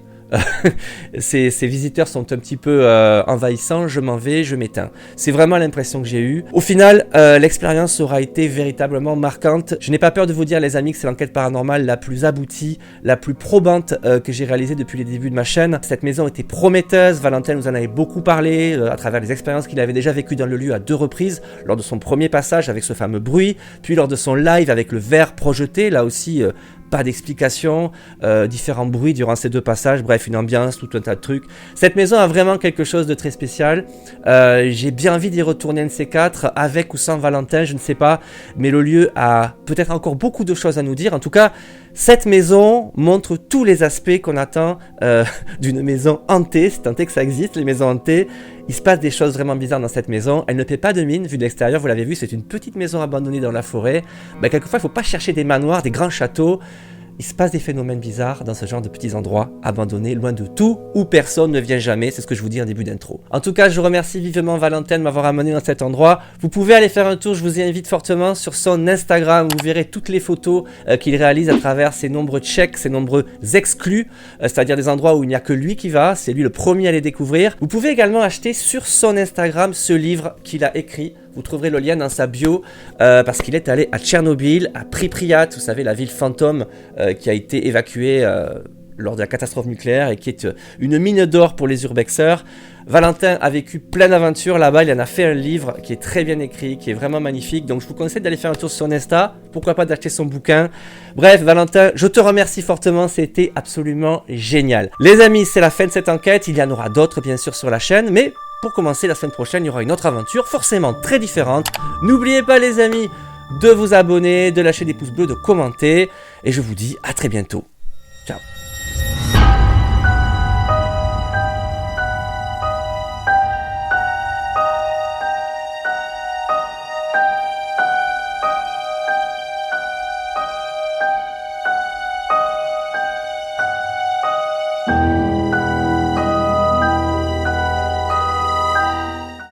Ces visiteurs sont un petit peu envahissants, je m'en vais, je m'éteins. C'est vraiment l'impression que j'ai eue. Au final, l'expérience aura été véritablement marquante. Je n'ai pas peur de vous dire, les amis, que c'est l'enquête paranormale la plus aboutie, la plus probante que j'ai réalisée depuis les débuts de ma chaîne. Cette maison était prometteuse, Valentin nous en avait beaucoup parlé à travers les expériences qu'il avait déjà vécues dans le lieu à 2 reprises, lors de son premier passage avec ce fameux bruit, puis lors de son live avec le verre projeté, là aussi pas d'explication, différents bruits durant ces 2 passages, bref, une ambiance, tout un tas de trucs. Cette maison a vraiment quelque chose de très spécial. J'ai bien envie d'y retourner un de ces 4, avec ou sans Valentin, je ne sais pas, mais le lieu a peut-être encore beaucoup de choses à nous dire. En tout cas, cette maison montre tous les aspects qu'on attend d'une maison hantée, c'est tant est que ça existe, les maisons hantées. Il se passe des choses vraiment bizarres dans cette maison. Elle ne paie pas de mine, vu de l'extérieur, vous l'avez vu, c'est une petite maison abandonnée dans la forêt. Quelquefois, il ne faut pas chercher des manoirs, des grands châteaux. Il se passe des phénomènes bizarres dans ce genre de petits endroits abandonnés, loin de tout, où personne ne vient jamais, c'est ce que je vous dis en début d'intro. En tout cas, je remercie vivement Valentin de m'avoir amené dans cet endroit. Vous pouvez aller faire un tour, je vous y invite fortement, sur son Instagram, vous verrez toutes les photos qu'il réalise à travers ses nombreux checks, ses nombreux exclus, c'est-à-dire des endroits où il n'y a que lui qui va, c'est lui le premier à les découvrir. Vous pouvez également acheter sur son Instagram ce livre qu'il a écrit. Vous trouverez le lien dans sa bio parce qu'il est allé à Tchernobyl, à Pripyat, vous savez, la ville fantôme qui a été évacuée lors de la catastrophe nucléaire et qui est une mine d'or pour les urbexeurs. Valentin a vécu plein d'aventures là-bas, il en a fait un livre qui est très bien écrit, qui est vraiment magnifique, donc je vous conseille d'aller faire un tour sur son Insta, pourquoi pas d'acheter son bouquin. Bref, Valentin, je te remercie fortement, c'était absolument génial. Les amis, c'est la fin de cette enquête, il y en aura d'autres bien sûr sur la chaîne, mais pour commencer, la semaine prochaine, il y aura une autre aventure, forcément très différente. N'oubliez pas les amis, de vous abonner, de lâcher des pouces bleus, de commenter, et je vous dis à très bientôt. Ciao.